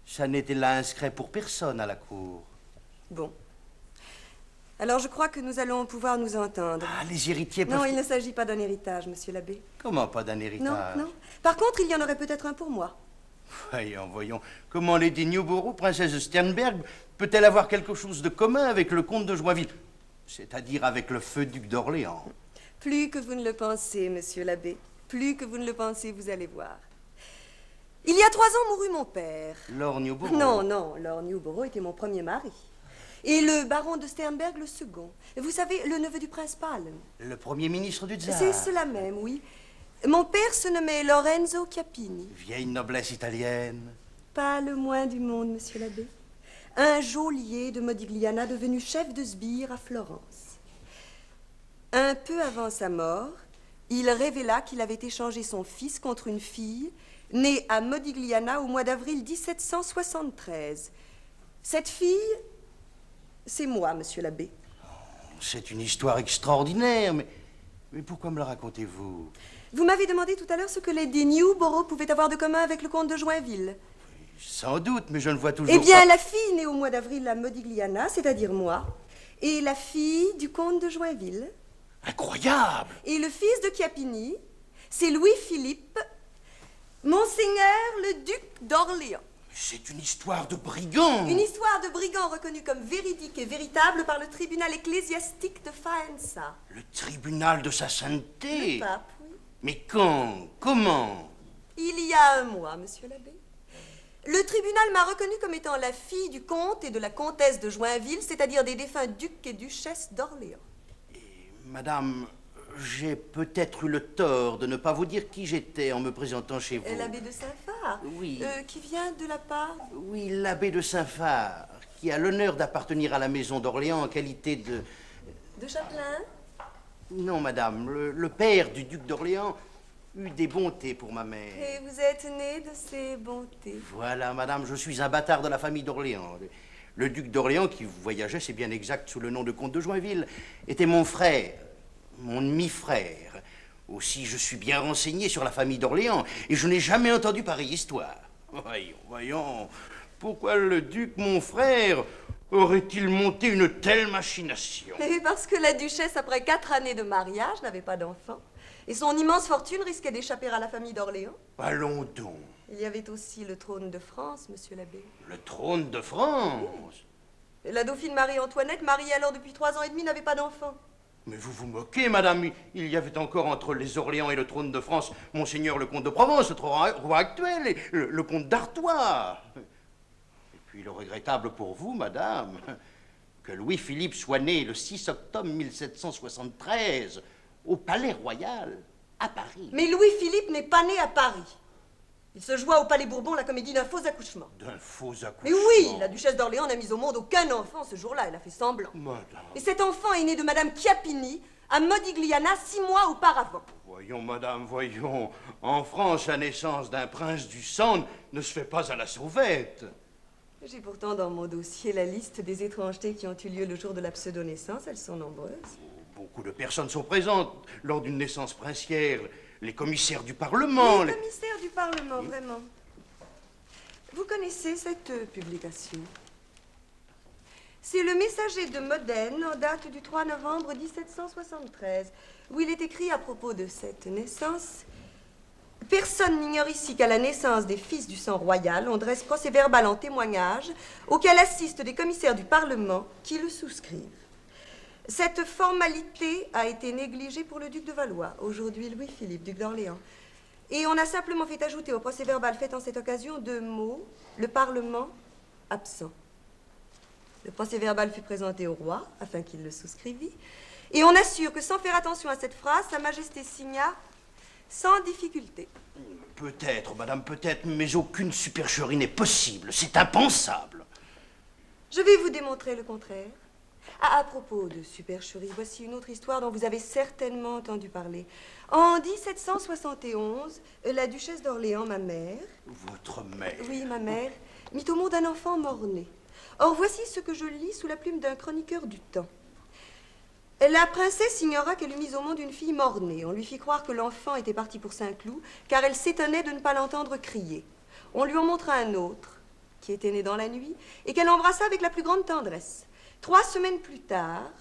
ça n'était là inscrit pour personne à la cour. Bon. Alors je crois que nous allons pouvoir nous entendre. Ah, les héritiers peuvent... Non, il ne s'agit pas d'un héritage, monsieur l'abbé. Comment pas d'un héritage? Non. Par contre, il y en aurait peut-être un pour moi. Voyons. Comment Lady Newborough, princesse de Sternberg, peut-elle avoir quelque chose de commun avec le comte de Joinville? C'est-à-dire avec le feu duc d'Orléans. Plus que vous ne le pensez, monsieur l'abbé. Plus que vous ne le pensez, vous allez voir. Il y a 3 ans mourut mon père. Lord Newborough? Non, Lord Newborough était mon premier mari. Et le baron de Sternberg, le second. Vous savez, le neveu du prince Palm. Le premier ministre du tsar? C'est cela même, oui. Mon père se nommait Lorenzo Chiappini. Vieille noblesse italienne. Pas le moins du monde, monsieur l'abbé. Un geôlier de Modigliana devenu chef de sbire à Florence. Un peu avant sa mort, il révéla qu'il avait échangé son fils contre une fille née à Modigliana au mois d'avril 1773. Cette fille, c'est moi, monsieur l'abbé. C'est une histoire extraordinaire, mais pourquoi me la racontez-vous? Vous m'avez demandé tout à l'heure ce que Lady Newborough pouvait avoir de commun avec le comte de Joinville. Sans doute, mais je ne vois toujours Eh bien, pas... la fille née au mois d'avril à Modigliana, c'est-à-dire moi, et la fille du comte de Joinville. Incroyable! Et le fils de Chiappini, c'est Louis-Philippe, Monseigneur le duc d'Orléans. C'est une histoire de brigand! Une histoire de brigand reconnue comme véridique et véritable par le tribunal ecclésiastique de Faenza. Le tribunal de sa sainteté? Le pape, oui. Mais quand? Comment? Il y a un mois, monsieur l'abbé. Le tribunal m'a reconnue comme étant la fille du comte et de la comtesse de Joinville, c'est-à-dire des défunts ducs et duchesses d'Orléans. Madame, j'ai peut-être eu le tort de ne pas vous dire qui j'étais en me présentant chez vous. L'abbé de Saint-Phar? Oui. Qui vient de la part? Oui, l'abbé de Saint-Phar, qui a l'honneur d'appartenir à la maison d'Orléans en qualité de... De chapelain? Non, madame, le père du duc d'Orléans eut des bontés pour ma mère. Et vous êtes né de ces bontés. Voilà, madame, je suis un bâtard de la famille d'Orléans. Le duc d'Orléans, qui voyageait, c'est bien exact, sous le nom de comte de Joinville, était mon frère, mon demi-frère. Aussi, je suis bien renseigné sur la famille d'Orléans, et je n'ai jamais entendu pareille histoire. Voyons, pourquoi le duc, mon frère, aurait-il monté une telle machination? Et parce que la duchesse, après 4 années de mariage, n'avait pas d'enfant. Et son immense fortune risquait d'échapper à la famille d'Orléans. Allons donc. Il y avait aussi le trône de France, monsieur l'abbé. Le trône de France? Et la dauphine Marie-Antoinette, mariée alors depuis 3 ans et demi, n'avait pas d'enfant. Mais vous vous moquez, madame. Il y avait encore entre les Orléans et le trône de France Monseigneur le comte de Provence, notre roi actuel, et le comte d'Artois. Et puis le regrettable pour vous, madame, que Louis-Philippe soit né le 6 octobre 1773 au Palais Royal, à Paris. Mais Louis-Philippe n'est pas né à Paris. Il se joua au Palais Bourbon la comédie d'un faux accouchement. D'un faux accouchement? Mais oui, la duchesse d'Orléans n'a mis au monde aucun enfant ce jour-là, elle a fait semblant. Madame. Et cet enfant est né de Madame Chiappini à Modigliana 6 mois auparavant. Voyons, madame, voyons. En France, la naissance d'un prince du sang ne se fait pas à la sauvette. J'ai pourtant dans mon dossier la liste des étrangetés qui ont eu lieu le jour de la pseudo-naissance, elles sont nombreuses. Beaucoup de personnes sont présentes lors d'une naissance princière. Les commissaires du Parlement. Les commissaires du Parlement, vraiment. Vous connaissez cette publication? C'est le Messager de Modène, en date du 3 novembre 1773, où il est écrit à propos de cette naissance: personne n'ignore ici qu'à la naissance des fils du sang royal, on dresse procès-verbal en témoignage, auquel assistent des commissaires du Parlement qui le souscrivent. Cette formalité a été négligée pour le duc de Valois, aujourd'hui Louis-Philippe, duc d'Orléans. Et on a simplement fait ajouter au procès-verbal fait en cette occasion 2 mots, le Parlement absent. Le procès-verbal fut présenté au roi, afin qu'il le souscrivît, et on assure que sans faire attention à cette phrase, Sa Majesté signa sans difficulté. Peut-être, madame, peut-être, mais aucune supercherie n'est possible. C'est impensable. Je vais vous démontrer le contraire. À propos de supercherie, voici une autre histoire dont vous avez certainement entendu parler. En 1771, la duchesse d'Orléans, ma mère... Votre mère? Oui, ma mère, mit au monde un enfant mort-né. Or, voici ce que je lis sous la plume d'un chroniqueur du temps. La princesse ignora qu'elle eût mis au monde une fille mort-née. On lui fit croire que l'enfant était parti pour Saint-Cloud, car elle s'étonnait de ne pas l'entendre crier. On lui en montra un autre, qui était né dans la nuit, et qu'elle embrassa avec la plus grande tendresse. 3 semaines plus tard,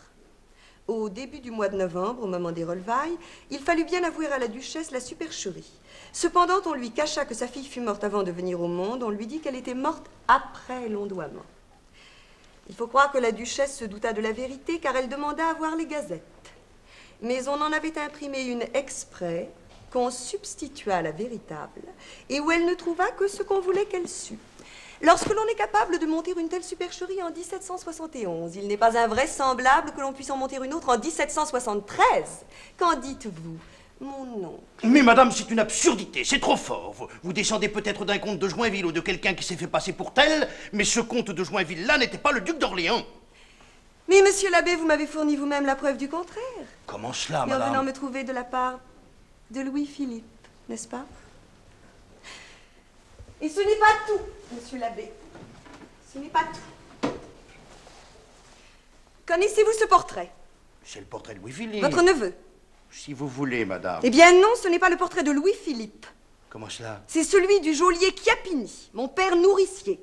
au début du mois de novembre, au moment des relevailles, il fallut bien avouer à la duchesse la supercherie. Cependant, on lui cacha que sa fille fut morte avant de venir au monde. On lui dit qu'elle était morte après l'ondoiement. Il faut croire que la duchesse se douta de la vérité, car elle demanda à voir les gazettes. Mais on en avait imprimé une exprès, qu'on substitua à la véritable, et où elle ne trouva que ce qu'on voulait qu'elle sût. Lorsque l'on est capable de monter une telle supercherie en 1771, il n'est pas invraisemblable que l'on puisse en monter une autre en 1773. Qu'en dites-vous, mon oncle? Mais madame, c'est une absurdité, c'est trop fort. Vous descendez peut-être d'un comte de Joinville ou de quelqu'un qui s'est fait passer pour tel, mais ce comte de Joinville-là n'était pas le duc d'Orléans. Mais monsieur l'abbé, vous m'avez fourni vous-même la preuve du contraire. Comment cela, Et en madame? venant me trouver de la part de Louis-Philippe, n'est-ce pas? Et ce n'est pas tout, monsieur l'abbé. Ce n'est pas tout. Connaissez-vous ce portrait? C'est le portrait de Louis-Philippe. Votre neveu? Si vous voulez, madame. Eh bien non, ce n'est pas le portrait de Louis-Philippe. Comment cela? C'est celui du geôlier Chiappini, mon père nourricier,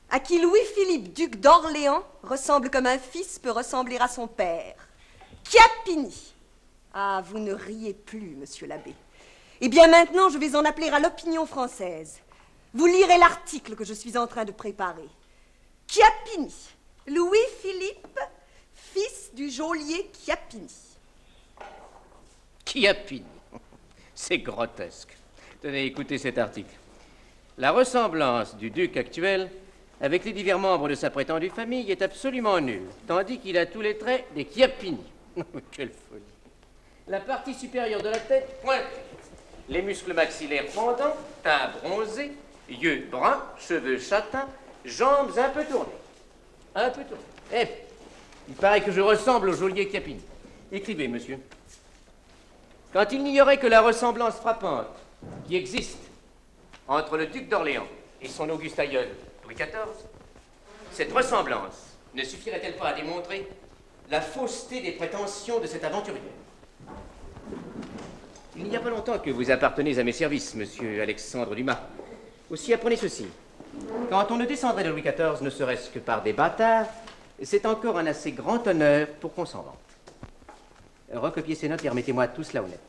à qui Louis-Philippe, duc d'Orléans, ressemble comme un fils peut ressembler à son père. Chiappini. Ah, vous ne riez plus, monsieur l'abbé. Eh bien maintenant, je vais en appeler à l'opinion française. Vous lirez l'article que je suis en train de préparer. Chiappini, Louis-Philippe, fils du geôlier Chiappini. Chiappini. C'est grotesque. Tenez, écoutez cet article. La ressemblance du duc actuel avec les divers membres de sa prétendue famille est absolument nulle, tandis qu'il a tous les traits des Chiappini. Quelle folie. La partie supérieure de la tête pointue, les muscles maxillaires pendants, teint bronzé, yeux bruns, cheveux châtains, jambes un peu tournées. Un peu tournées. Eh, il paraît que je ressemble au geôlier Chiappini. Écrivez, monsieur. Quand il n'y aurait que la ressemblance frappante qui existe entre le duc d'Orléans et son auguste aïeul, Louis XIV, cette ressemblance ne suffirait-elle pas à démontrer la fausseté des prétentions de cet aventurier? Il n'y a pas longtemps que vous appartenez à mes services, monsieur Alexandre Dumas. Aussi, apprenez ceci. Quand on ne descendrait de Louis XIV ne serait-ce que par des bâtards, c'est encore un assez grand honneur pour qu'on s'en vante. Recopiez ces notes et remettez-moi tout cela honnête.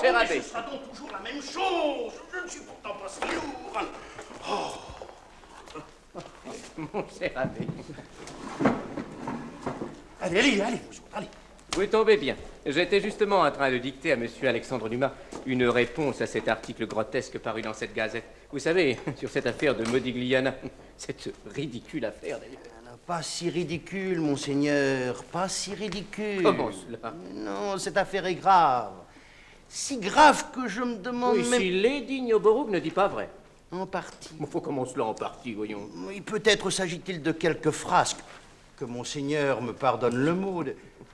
cher mais abbé. ce sera donc toujours la même chose. Je ne suis pourtant pas si lourd. Oh. Mon cher abbé. Allez, allez, allez, vous autres, allez. Vous tombez bien. J'étais justement en train de dicter à monsieur Alexandre Dumas une réponse à cet article grotesque paru dans cette gazette. Vous savez, sur cette affaire de Modigliana. Cette ridicule affaire, d'ailleurs. Pas si ridicule, monseigneur, pas si ridicule. Comment cela? Non, cette affaire est grave. Si grave que je me demande Oui, même... si Lady Newborough ne dit pas vrai. En partie. Comment cela en partie, voyons? Oui, peut-être s'agit-il de quelques frasques. Que monseigneur me pardonne le mot,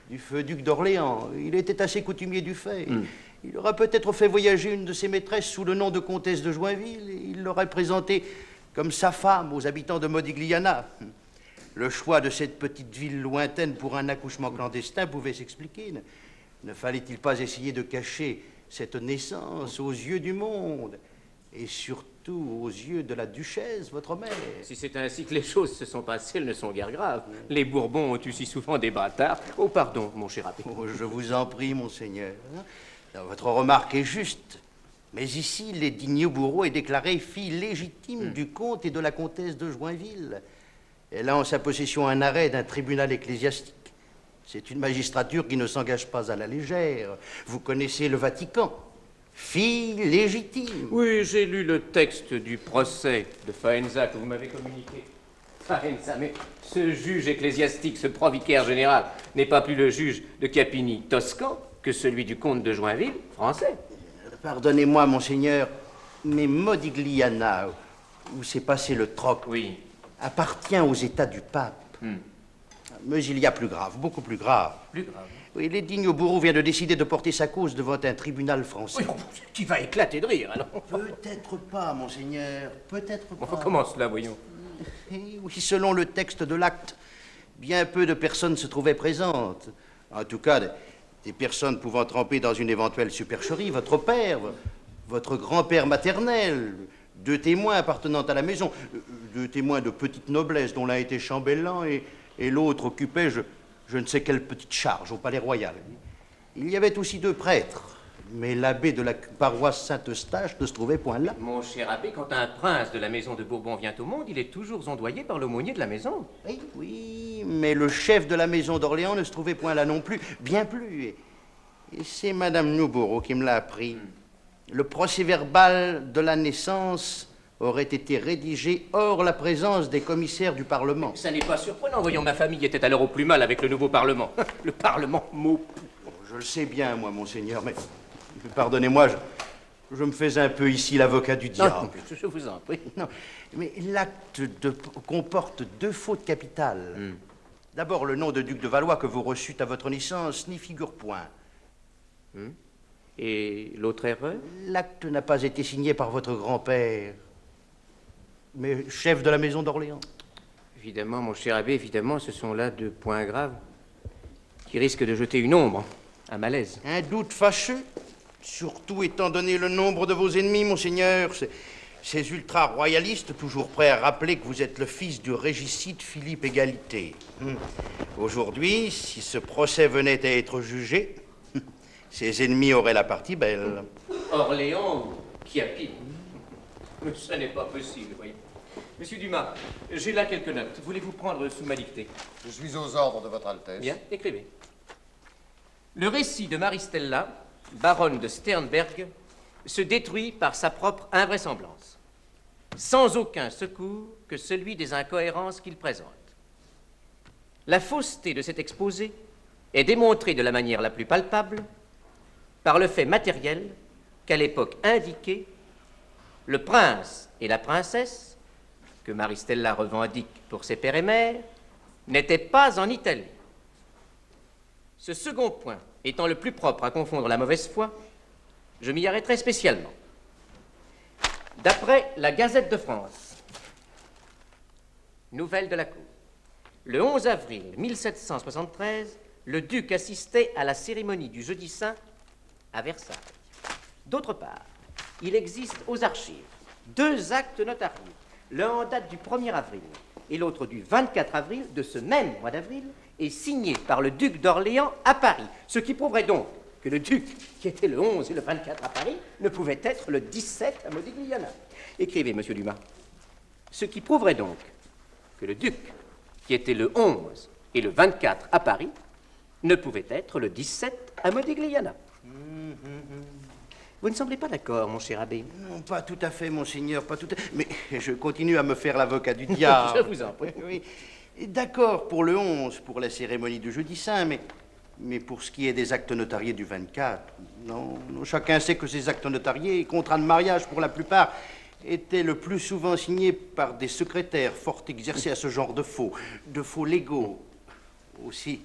du feu duc d'Orléans. Il était assez coutumier du fait. Il aura peut-être fait voyager une de ses maîtresses sous le nom de comtesse de Joinville, et il l'aurait présentée comme sa femme aux habitants de Modigliana. Le choix de cette petite ville lointaine pour un accouchement clandestin pouvait s'expliquer. Ne fallait-il pas essayer de cacher cette naissance aux yeux du monde, et surtout aux yeux de la duchesse, votre mère? Si c'est ainsi que les choses se sont passées, elles ne sont guère graves. Les Bourbons ont eu si souvent des bâtards. Oh, pardon, mon cher abbé. Oh, je vous en prie, monseigneur. Votre remarque est juste. Mais ici, Lady Newborough est déclarée fille légitime du comte et de la comtesse de Joinville. Elle a en sa possession un arrêt d'un tribunal ecclésiastique. C'est une magistrature qui ne s'engage pas à la légère. Vous connaissez le Vatican. Fille légitime. Oui, j'ai lu le texte du procès de Faenza que vous m'avez communiqué. Faenza, mais ce juge ecclésiastique, ce provicaire général, n'est pas plus le juge de Capini toscan que celui du comte de Joinville, français. Pardonnez-moi, monseigneur, mais Modigliana, où s'est passé le troc, oui, appartient aux États du pape. Mais il y a plus grave, beaucoup plus grave. Plus grave? Oui, Lady Newborough vient de décider de porter sa cause devant un tribunal français. Oui, qui va éclater de rire, alors. Peut-être pas, monseigneur, peut-être pas. Enfin, comment cela, voyons? Oui, selon le texte de l'acte, bien peu de personnes se trouvaient présentes. En tout cas, des personnes pouvant tremper dans une éventuelle supercherie. Votre père, votre grand-père maternel, 2 témoins appartenant à la maison, 2 témoins de petite noblesse, dont l'un était chambellan et l'autre occupait je ne sais quelle petite charge au palais royal. Il y avait aussi 2 prêtres, mais l'abbé de la paroisse Saint-Eustache ne se trouvait point là. Mon cher abbé, quand un prince de la maison de Bourbon vient au monde, il est toujours ondoyé par l'aumônier de la maison. Oui, oui, mais le chef de la maison d'Orléans ne se trouvait point là non plus, bien plus. Et c'est Madame Newborough qui me l'a appris. Le procès-verbal de la naissance aurait été rédigé hors la présence des commissaires du Parlement. Ça n'est pas surprenant, voyons, ma famille était alors au plus mal avec le nouveau Parlement. Le Parlement, mot. Je le sais bien, moi, monseigneur, mais pardonnez-moi, je me fais un peu ici l'avocat du diable. Non, je vous en prie. Non, mais l'acte comporte 2 fautes capitales. D'abord, le nom de duc de Valois que vous reçûtes à votre naissance n'y figure point. Et l'autre erreur? L'acte n'a pas été signé par votre grand-père, mais chef de la maison d'Orléans. Évidemment, mon cher abbé, évidemment, ce sont là 2 points graves qui risquent de jeter une ombre, un malaise. Un doute fâcheux, surtout étant donné le nombre de vos ennemis, monseigneur. Ces ultra-royalistes, toujours prêts à rappeler que vous êtes le fils du régicide Philippe Égalité. Aujourd'hui, si ce procès venait à être jugé, ses ennemis auraient la partie belle. Orléans ou Chiappine? Mais ce n'est pas possible, voyez. Monsieur Dumas, j'ai là quelques notes. Voulez-vous prendre sous ma dictée? Je suis aux ordres de votre Altesse. Bien, écrivez. Le récit de Maristella, baronne de Sternberg, se détruit par sa propre invraisemblance, sans aucun secours que celui des incohérences qu'il présente. La fausseté de cet exposé est démontrée de la manière la plus palpable par le fait matériel qu'à l'époque indiquée, le prince et la princesse, que Maristella revendique pour ses pères et mères, n'étaient pas en Italie. Ce second point étant le plus propre à confondre la mauvaise foi, je m'y arrêterai spécialement. D'après la Gazette de France, nouvelle de la Cour, le 11 avril 1773, le duc assistait à la cérémonie du Jeudi Saint à Versailles. D'autre part, il existe aux archives 2 actes notariés, l'un en date du 1er avril et l'autre du 24 avril de ce même mois d'avril, et signé par le duc d'Orléans à Paris, ce qui prouverait donc que le duc, qui était le 11 et le 24 à Paris, ne pouvait être le 17 à Modigliana. Écrivez, monsieur Dumas. Ce qui prouverait donc que le duc, qui était le 11 et le 24 à Paris, ne pouvait être le 17 à Modigliana. Vous ne semblez pas d'accord, mon cher abbé? Non, pas tout à fait, monseigneur, pas tout à fait. Mais je continue à me faire l'avocat du diable. Je vous en prie. Oui. D'accord pour le 11, pour la cérémonie du jeudi saint, mais pour ce qui est des actes notariés du 24, non, chacun sait que ces actes notariés, contrats de mariage pour la plupart, étaient le plus souvent signés par des secrétaires fort exercés à ce genre de faux légaux. Aussi,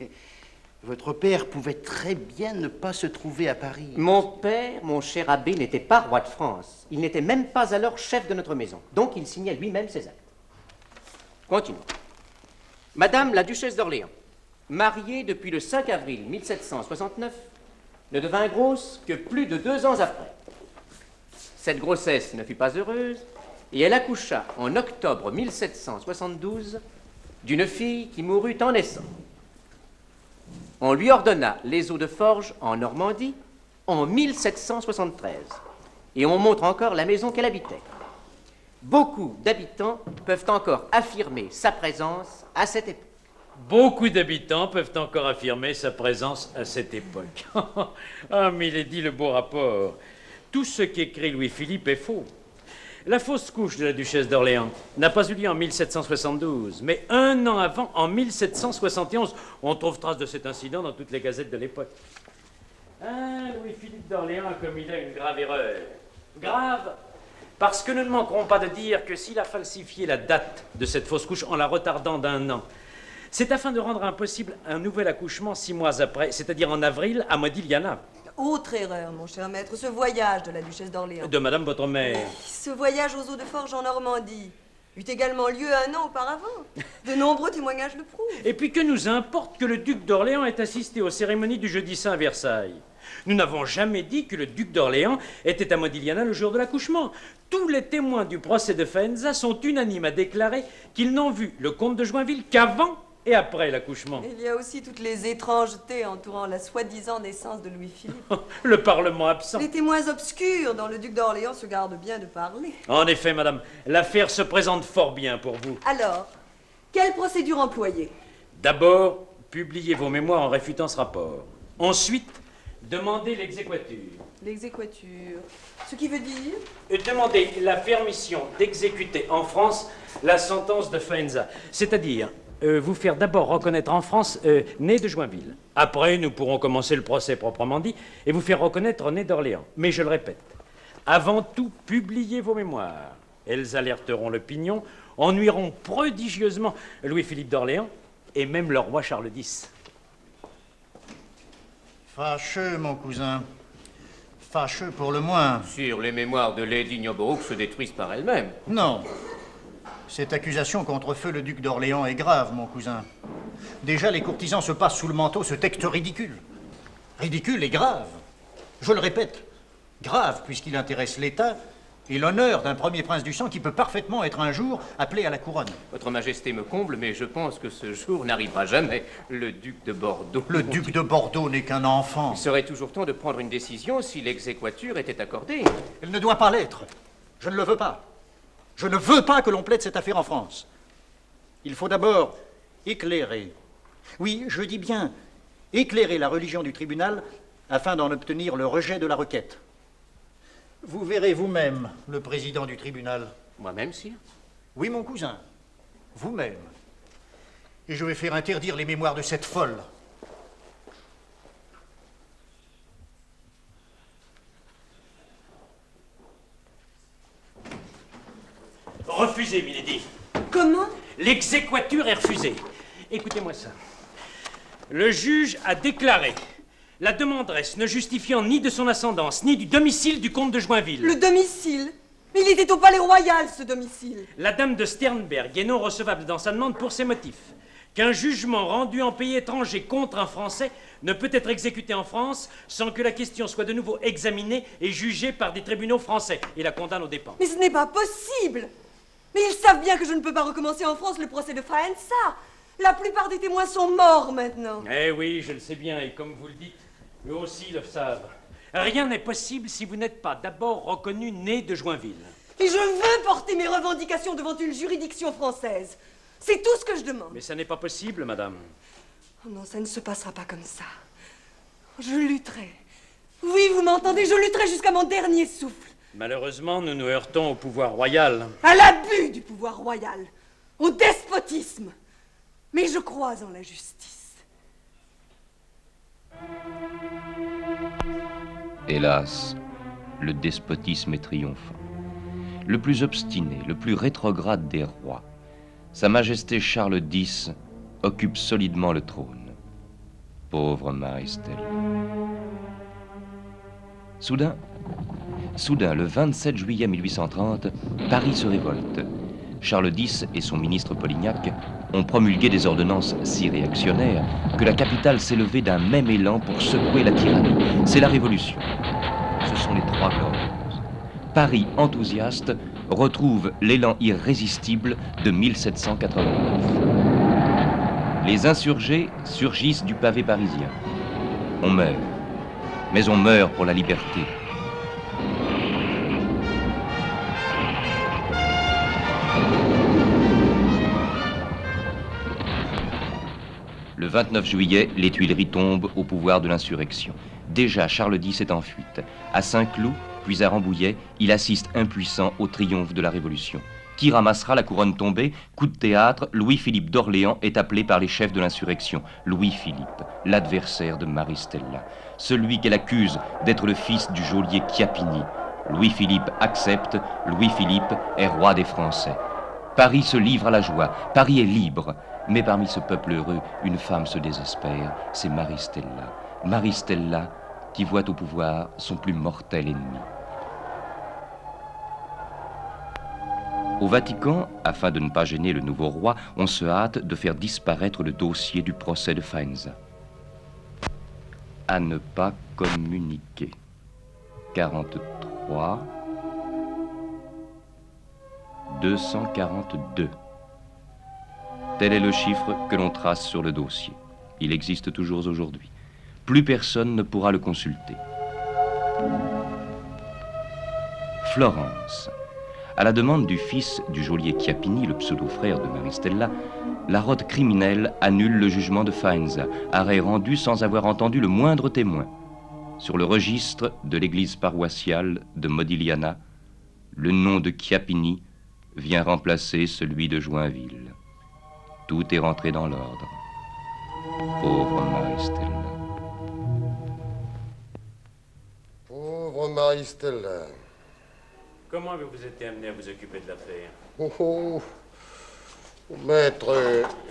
votre père pouvait très bien ne pas se trouver à Paris. Mon père, mon cher abbé, n'était pas roi de France. Il n'était même pas alors chef de notre maison. Donc il signait lui-même ses actes. Continuons. Madame la duchesse d'Orléans, mariée depuis le 5 avril 1769, ne devint grosse que plus de 2 ans après. Cette grossesse ne fut pas heureuse et elle accoucha en octobre 1772 d'une fille qui mourut en naissant. On lui ordonna les eaux de forge en Normandie en 1773 et on montre encore la maison qu'elle habitait. Beaucoup d'habitants peuvent encore affirmer sa présence à cette époque. Beaucoup d'habitants peuvent encore affirmer sa présence à cette époque. Ah, Milady, le beau rapport. Tout ce qu'écrit Louis-Philippe est faux. La fausse couche de la duchesse d'Orléans n'a pas eu lieu en 1772, mais 1 an avant, en 1771. On trouve trace de cet incident dans toutes les gazettes de l'époque. Ah, Louis-Philippe d'Orléans a commis là une grave erreur. Grave, parce que nous ne manquerons pas de dire que s'il a falsifié la date de cette fausse couche en la retardant d'1 an, c'est afin de rendre impossible un nouvel accouchement 6 mois après, c'est-à-dire en avril, à Modigliana. Autre erreur, mon cher maître, ce voyage de la duchesse d'Orléans. De madame votre mère. Ce voyage aux eaux de forge en Normandie eut également lieu 1 an auparavant. De nombreux témoignages le prouvent. Et puis que nous importe que le duc d'Orléans ait assisté aux cérémonies du jeudi saint à Versailles? Nous n'avons jamais dit que le duc d'Orléans était à Modigliana le jour de l'accouchement. Tous les témoins du procès de Faenza sont unanimes à déclarer qu'ils n'ont vu le comte de Joinville qu'avant et après l'accouchement. Il y a aussi toutes les étrangetés entourant la soi-disant naissance de Louis-Philippe. Le Parlement absent. Les témoins obscurs dont le duc d'Orléans se garde bien de parler. En effet, madame, l'affaire se présente fort bien pour vous. Alors, quelle procédure employer? D'abord, publiez vos mémoires en réfutant ce rapport. Ensuite, demandez l'exéquature. L'exéquature, ce qui veut dire? Demandez la permission d'exécuter en France la sentence de Faenza, c'est-à-dire vous faire d'abord reconnaître en France né de Joinville. Après, nous pourrons commencer le procès proprement dit et vous faire reconnaître né d'Orléans. Mais je le répète, avant tout, publiez vos mémoires. Elles alerteront l'opinion, ennuieront prodigieusement Louis-Philippe d'Orléans et même le roi Charles X. Fâcheux, mon cousin. Fâcheux pour le moins. Sur les mémoires de Lady Nyoborouk se détruisent par elles-mêmes. Non. Cette accusation contre feu le duc d'Orléans est grave, mon cousin. Déjà, les courtisans se passent sous le manteau ce texte ridicule. Ridicule et grave. Je le répète, grave puisqu'il intéresse l'État et l'honneur d'un premier prince du sang qui peut parfaitement être un jour appelé à la couronne. Votre Majesté me comble, mais je pense que ce jour n'arrivera jamais. Le duc de Bordeaux... Le duc de Bordeaux n'est qu'un enfant. Il serait toujours temps de prendre une décision si l'exéquature était accordée. Elle ne doit pas l'être. Je ne le veux pas. Je ne veux pas que l'on plaide cette affaire en France. Il faut d'abord éclairer. Oui, je dis bien éclairer la religion du tribunal afin d'en obtenir le rejet de la requête. Vous verrez vous-même le président du tribunal. Moi-même, sire? Oui, mon cousin. Vous-même. Et je vais faire interdire les mémoires de cette folle. Refusé, milady. Comment? L'exéquature est refusée. Écoutez-moi ça. Le juge a déclaré la demanderesse ne justifiant ni de son ascendance, ni du domicile du comte de Joinville. Le domicile? Mais il était au palais royal, ce domicile. La dame de Sternberg est non recevable dans sa demande pour ces motifs. Qu'un jugement rendu en pays étranger contre un Français ne peut être exécuté en France sans que la question soit de nouveau examinée et jugée par des tribunaux français. Et la condamne aux dépens. Mais ce n'est pas possible. Mais ils savent bien que je ne peux pas recommencer en France le procès de Faenza. La plupart des témoins sont morts maintenant. Eh oui, je le sais bien, et comme vous le dites, Eux aussi le savent. Rien n'est possible si vous n'êtes pas d'abord reconnu né de Joinville. Et je veux porter mes revendications devant une juridiction française. C'est tout ce que je demande. Mais ça n'est pas possible, madame. Oh non, ça ne se passera pas comme ça. Je lutterai. Oui, vous m'entendez, je lutterai jusqu'à mon dernier souffle. Malheureusement, nous nous heurtons au pouvoir royal. À l'abus du pouvoir royal. Au despotisme. Mais je crois en la justice. Hélas, le despotisme est triomphant. Le plus obstiné, le plus rétrograde des rois, Sa Majesté Charles X occupe solidement le trône. Pauvre Maristelle. Soudain, le 27 juillet 1830, Paris se révolte. Charles X et son ministre Polignac ont promulgué des ordonnances si réactionnaires que la capitale s'est levée d'un même élan pour secouer la tyrannie. C'est la Révolution. Ce sont les Trois Glorieuses. Paris enthousiaste retrouve l'élan irrésistible de 1789. Les insurgés surgissent du pavé parisien. On meurt, mais on meurt pour la liberté. Le 29 juillet, les Tuileries tombent au pouvoir de l'insurrection. Déjà, Charles X est en fuite. À Saint-Cloud, puis à Rambouillet, il assiste impuissant au triomphe de la Révolution. Qui ramassera la couronne tombée? Coup de théâtre, Louis-Philippe d'Orléans est appelé par les chefs de l'insurrection. Louis-Philippe, l'adversaire de Maristella, celui qu'elle accuse d'être le fils du geôlier Chiappini. Louis-Philippe accepte, Louis-Philippe est roi des Français. Paris se livre à la joie, Paris est libre. Mais parmi ce peuple heureux, une femme se désespère, c'est Maristella. Maristella qui voit au pouvoir son plus mortel ennemi. Au Vatican, afin de ne pas gêner le nouveau roi, on se hâte de faire disparaître le dossier du procès de Faenza. À ne pas communiquer. 43 242. Tel est le chiffre que l'on trace sur le dossier. Il existe toujours aujourd'hui. Plus personne ne pourra le consulter. Florence. À la demande du fils du geôlier Chiappini, le pseudo-frère de Maristella, la rote criminelle annule le jugement de Faenza, arrêt rendu sans avoir entendu le moindre témoin. Sur le registre de l'église paroissiale de Modigliana, le nom de Chiappini vient remplacer celui de Joinville. Tout est rentré dans l'ordre. Pauvre Maristella. Pauvre Maristella. Comment avez-vous été amené à vous occuper de l'affaire? Maître,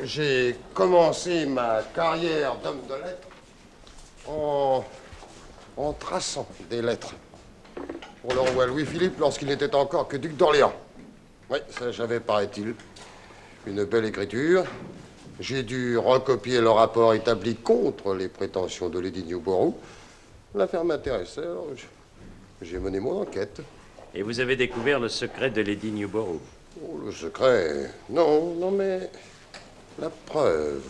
j'ai commencé ma carrière d'homme de lettres en traçant des lettres pour le roi Louis-Philippe lorsqu'il n'était encore que duc d'Orléans. Oui, ça j'avais, paraît-il, une belle écriture. J'ai dû recopier le rapport établi contre les prétentions de Lady Newborough. L'affaire m'intéressait, alors j'ai mené mon enquête. Et vous avez découvert le secret de Lady Newborough? Oh, le secret? Non, mais la preuve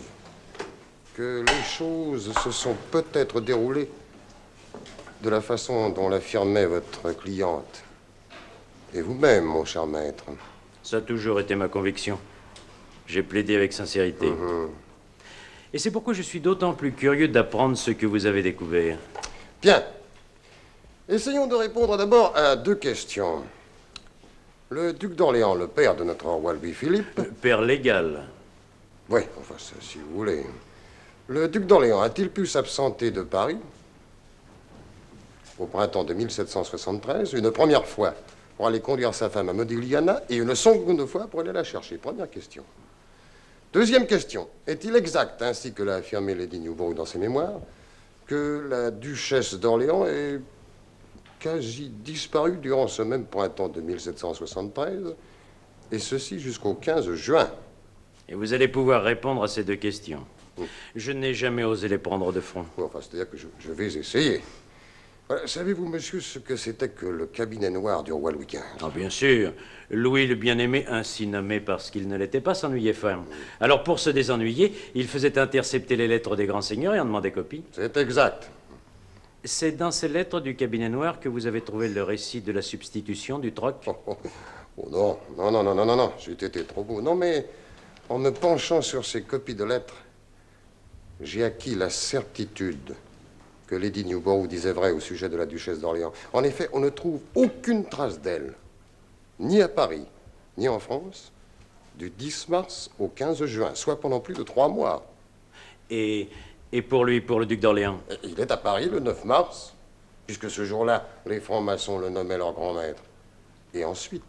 que les choses se sont peut-être déroulées de la façon dont l'affirmait votre cliente. Et vous-même, mon cher maître. Ça a toujours été ma conviction. J'ai plaidé avec sincérité. Et c'est pourquoi je suis d'autant plus curieux d'apprendre ce que vous avez découvert. Bien. Essayons de répondre d'abord à deux questions. Le duc d'Orléans, le père de notre roi Louis-Philippe... Père légal. Oui, enfin, ça, si vous voulez. Le duc d'Orléans a-t-il pu s'absenter de Paris au printemps de 1773, une première fois pour aller conduire sa femme à Modigliana et une seconde fois pour aller la chercher? Première question. Deuxième question. Est-il exact, ainsi que l'a affirmé Lady Newborough dans ses mémoires, que la duchesse d'Orléans est quasi disparue durant ce même printemps de 1773, et ceci jusqu'au 15 juin? Et vous allez pouvoir répondre à ces deux questions. Je n'ai jamais osé les prendre de front. Enfin, c'est-à-dire que je vais essayer. Voilà, savez-vous, monsieur, ce que c'était que le cabinet noir du roi Louis XV? Ah, bien sûr. Louis le bien-aimé, ainsi nommé parce qu'il ne l'était pas, s'ennuyait fort. Alors, pour se désennuyer, il faisait intercepter les lettres des grands seigneurs et en demandait copie. C'est exact. C'est dans ces lettres du cabinet noir que vous avez trouvé le récit de la substitution du troc? Oh non, non, j'ai été trop beau. Non, mais en me penchant sur ces copies de lettres, j'ai acquis la certitude que Lady Newborough disait vrai au sujet de la duchesse d'Orléans. En effet, on ne trouve aucune trace d'elle, ni à Paris, ni en France, du 10 mars au 15 juin, soit pendant plus de 3 mois. Et pour lui, pour le duc d'Orléans? Il est à Paris le 9 mars, puisque ce jour-là, les francs-maçons le nommaient leur grand maître. Et ensuite,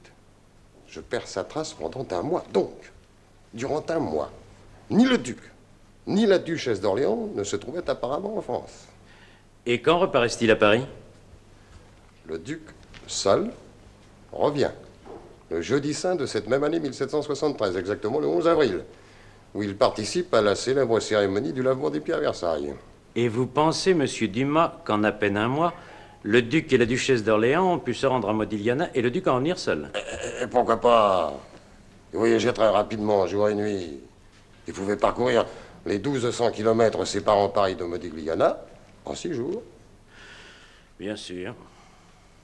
je perds sa trace pendant un mois. Donc, durant un mois, ni le duc, ni la duchesse d'Orléans ne se trouvaient apparemment en France. Et quand reparaissent-ils à Paris? Le duc, seul, revient le jeudi saint de cette même année 1773, exactement le 11 avril, où il participe à la célèbre cérémonie du lavement des pieds à Versailles. Et vous pensez, monsieur Dumas, qu'en à peine un mois, le duc et la duchesse d'Orléans ont pu se rendre à Modigliana et le duc en venir seul? Et pourquoi pas? Il voyageait très rapidement, jour et nuit. Il pouvait parcourir les 1200 kilomètres séparant Paris de Modigliana en 6 jours. Bien sûr.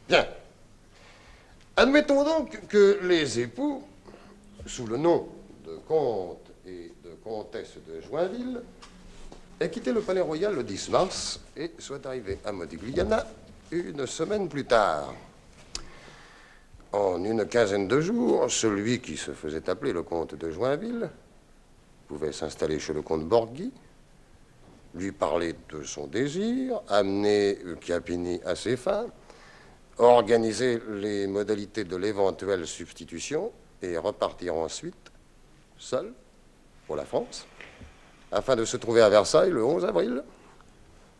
Bien. Admettons donc que les époux, sous le nom de comte et de comtesse de Joinville, aient quitté le palais royal le 10 mars et soient arrivés à Modigliana une semaine plus tard. En une quinzaine de jours, celui qui se faisait appeler le comte de Joinville pouvait s'installer chez le comte Borghi, lui parler de son désir, amener Chiappini à ses fins, organiser les modalités de l'éventuelle substitution et repartir ensuite, seul, pour la France, afin de se trouver à Versailles le 11 avril,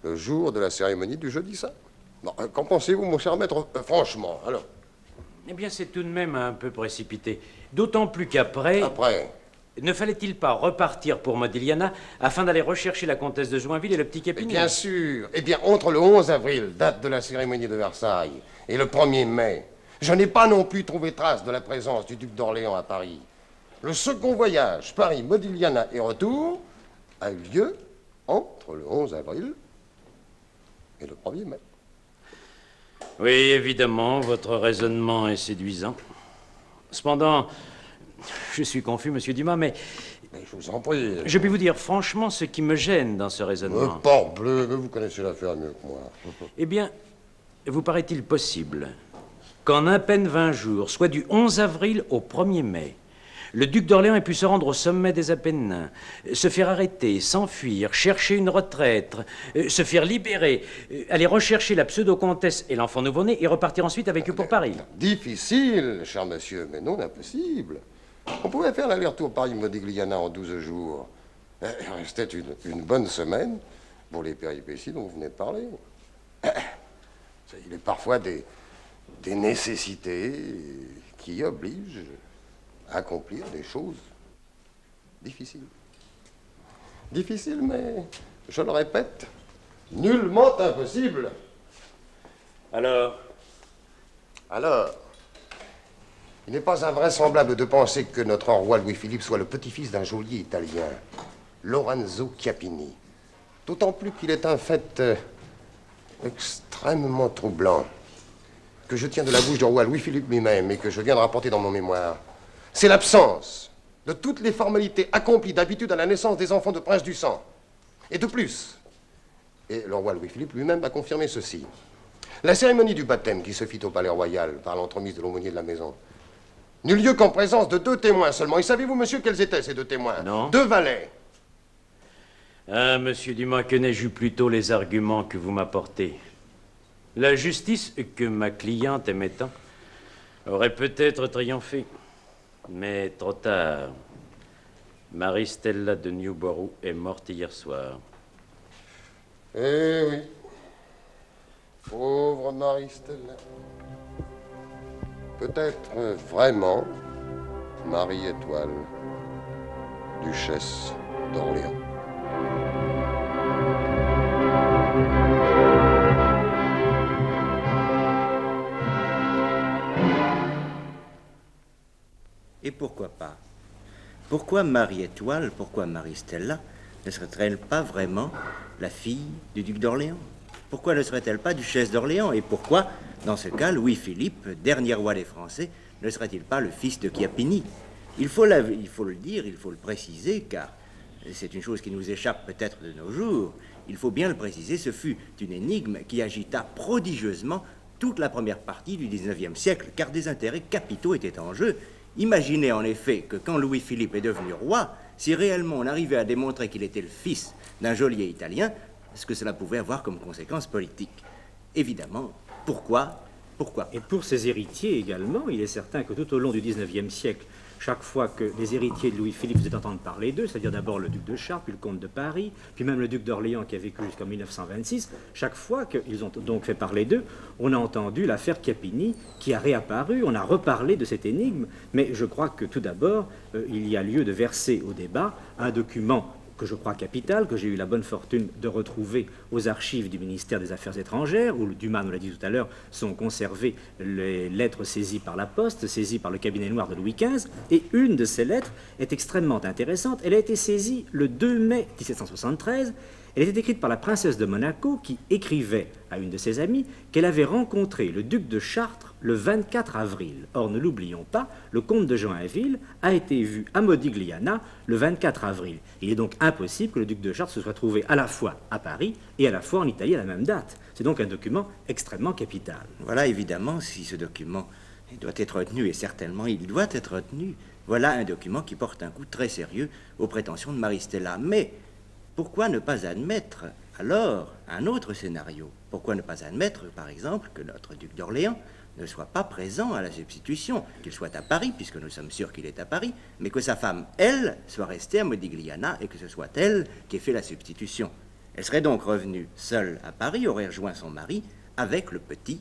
le jour de la cérémonie du jeudi saint. Bon, qu'en pensez-vous, mon cher maître, franchement, alors? Eh bien, c'est tout de même un peu précipité. D'autant plus qu'après... Après? Ne fallait-il pas repartir pour Modigliana afin d'aller rechercher la comtesse de Joinville et le petit Chiappini? Bien sûr. Eh bien, entre le 11 avril, date de la cérémonie de Versailles, et le 1er mai, je n'ai pas non plus trouvé trace de la présence du duc d'Orléans à Paris. Le second voyage, Paris, Modigliana et retour, a eu lieu entre le 11 avril et le 1er mai. Oui, évidemment, votre raisonnement est séduisant. Cependant, je suis confus, monsieur Dumas, mais je vous en prie. Je puis vous dire franchement ce qui me gêne dans ce raisonnement. Parbleu, vous connaissez l'affaire mieux que moi. Eh bien, vous paraît-il possible qu'en à peine 20 jours, soit du 11 avril au 1er mai, le duc d'Orléans ait pu se rendre au sommet des Apennins, se faire arrêter, s'enfuir, chercher une retraite, se faire libérer, aller rechercher la pseudo-comtesse et l'enfant nouveau-né et repartir ensuite avec eux pour Paris? Difficile, cher monsieur, mais non impossible. On pouvait faire l'aller-retour Paris-Modigliana en 12 jours. Il restait une bonne semaine pour les péripéties dont vous venez de parler. Il est parfois des nécessités qui obligent à accomplir des choses difficiles. Difficiles, mais, je le répète, nullement impossibles. Alors, il n'est pas invraisemblable de penser que notre roi Louis-Philippe soit le petit-fils d'un geôlier italien, Lorenzo Chiappini. D'autant plus qu'il est un fait extrêmement troublant, que je tiens de la bouche du roi Louis-Philippe lui-même et que je viens de rapporter dans mon mémoire. C'est l'absence de toutes les formalités accomplies d'habitude à la naissance des enfants de princes du sang. Et de plus, et le roi Louis-Philippe lui-même a confirmé ceci, la cérémonie du baptême qui se fit au palais royal par l'entremise de l'aumônier de la maison n'eut lieu qu'en présence de 2 témoins seulement. Et savez-vous, monsieur, quels étaient ces 2 témoins? Non. 2 valets. Ah, monsieur Dumas, que n'ai-je eu plutôt les arguments que vous m'apportez? La justice, que ma cliente aimait tant, aurait peut-être triomphé. Mais trop tard. Marie-Stella de Newborough est morte hier soir. Eh oui. Pauvre Marie-Stella. Peut-être vraiment Marie-Étoile, duchesse d'Orléans. Et pourquoi pas? Pourquoi Marie-Étoile, pourquoi Marie-Stella ne serait-elle pas vraiment la fille du duc d'Orléans? Pourquoi ne serait-elle pas duchesse d'Orléans? Et pourquoi, dans ce cas, Louis-Philippe, dernier roi des Français, ne serait-il pas le fils de Chiappini? Il faut le dire, il faut le préciser, car c'est une chose qui nous échappe peut-être de nos jours. Il faut bien le préciser, ce fut une énigme qui agita prodigieusement toute la première partie du XIXe siècle, car des intérêts capitaux étaient en jeu. Imaginez en effet que quand Louis-Philippe est devenu roi, si réellement on arrivait à démontrer qu'il était le fils d'un geôlier italien, ce que cela pouvait avoir comme conséquence politique. Évidemment, pourquoi? Et pour ses héritiers également, il est certain que tout au long du XIXe siècle, chaque fois que les héritiers de Louis-Philippe faisaient entendre parler d'eux, c'est-à-dire d'abord le duc de Chartres, puis le comte de Paris, puis même le duc d'Orléans qui a vécu jusqu'en 1926, chaque fois qu'ils ont donc fait parler d'eux, on a entendu l'affaire Chiappini qui a réapparu, on a reparlé de cette énigme, mais je crois que tout d'abord, il y a lieu de verser au débat un document que je crois capital, que j'ai eu la bonne fortune de retrouver aux archives du ministère des Affaires étrangères, où Dumas nous l'a dit tout à l'heure, sont conservées les lettres saisies par la poste, saisies par le cabinet noir de Louis XV, et une de ces lettres est extrêmement intéressante. Elle a été saisie le 2 mai 1773. Elle était écrite par la princesse de Monaco qui écrivait à une de ses amies qu'elle avait rencontré le duc de Chartres le 24 avril. Or, ne l'oublions pas, le comte de Joinville a été vu à Modigliana le 24 avril. Il est donc impossible que le duc de Chartres se soit trouvé à la fois à Paris et à la fois en Italie à la même date. C'est donc un document extrêmement capital. Voilà, évidemment, si ce document doit être retenu, et certainement il doit être retenu, voilà un document qui porte un coup très sérieux aux prétentions de Maristella. Mais pourquoi ne pas admettre alors un autre scénario? Pourquoi ne pas admettre, par exemple, que notre duc d'Orléans ne soit pas présent à la substitution, qu'il soit à Paris, puisque nous sommes sûrs qu'il est à Paris, mais que sa femme, elle, soit restée à Modigliana et que ce soit elle qui ait fait la substitution. Elle serait donc revenue seule à Paris, aurait rejoint son mari avec le petit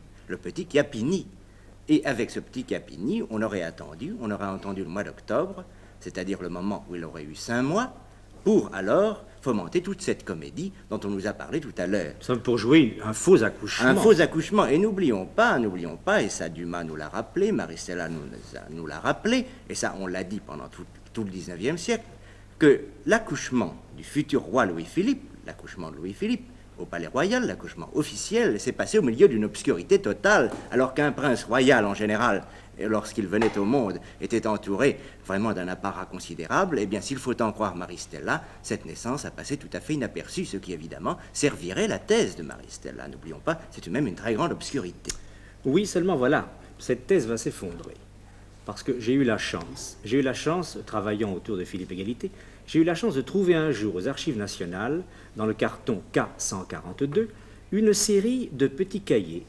Chiappini. Et avec ce petit Chiappini, on aurait entendu le mois d'octobre, c'est-à-dire le moment où il aurait eu 5 mois, pour alors fomenter toute cette comédie dont on nous a parlé tout à l'heure. Pour jouer un faux accouchement. Un faux accouchement. Et n'oublions pas, et ça Dumas nous l'a rappelé, Maristella nous l'a rappelé, et ça on l'a dit pendant tout le XIXe siècle, que l'accouchement du futur roi Louis-Philippe, l'accouchement de Louis-Philippe au Palais Royal, l'accouchement officiel, s'est passé au milieu d'une obscurité totale, alors qu'un prince royal en général, lorsqu'il venait au monde, était entouré vraiment d'un apparat considérable. Eh bien, s'il faut en croire Maristella, cette naissance a passé tout à fait inaperçue, ce qui évidemment servirait la thèse de Maristella. N'oublions pas, c'est tout de même une très grande obscurité. Oui, seulement voilà, cette thèse va s'effondrer. Parce que j'ai eu la chance, travaillant autour de Philippe Égalité, j'ai eu la chance de trouver un jour aux Archives nationales, dans le carton K142, une série de petits cahiers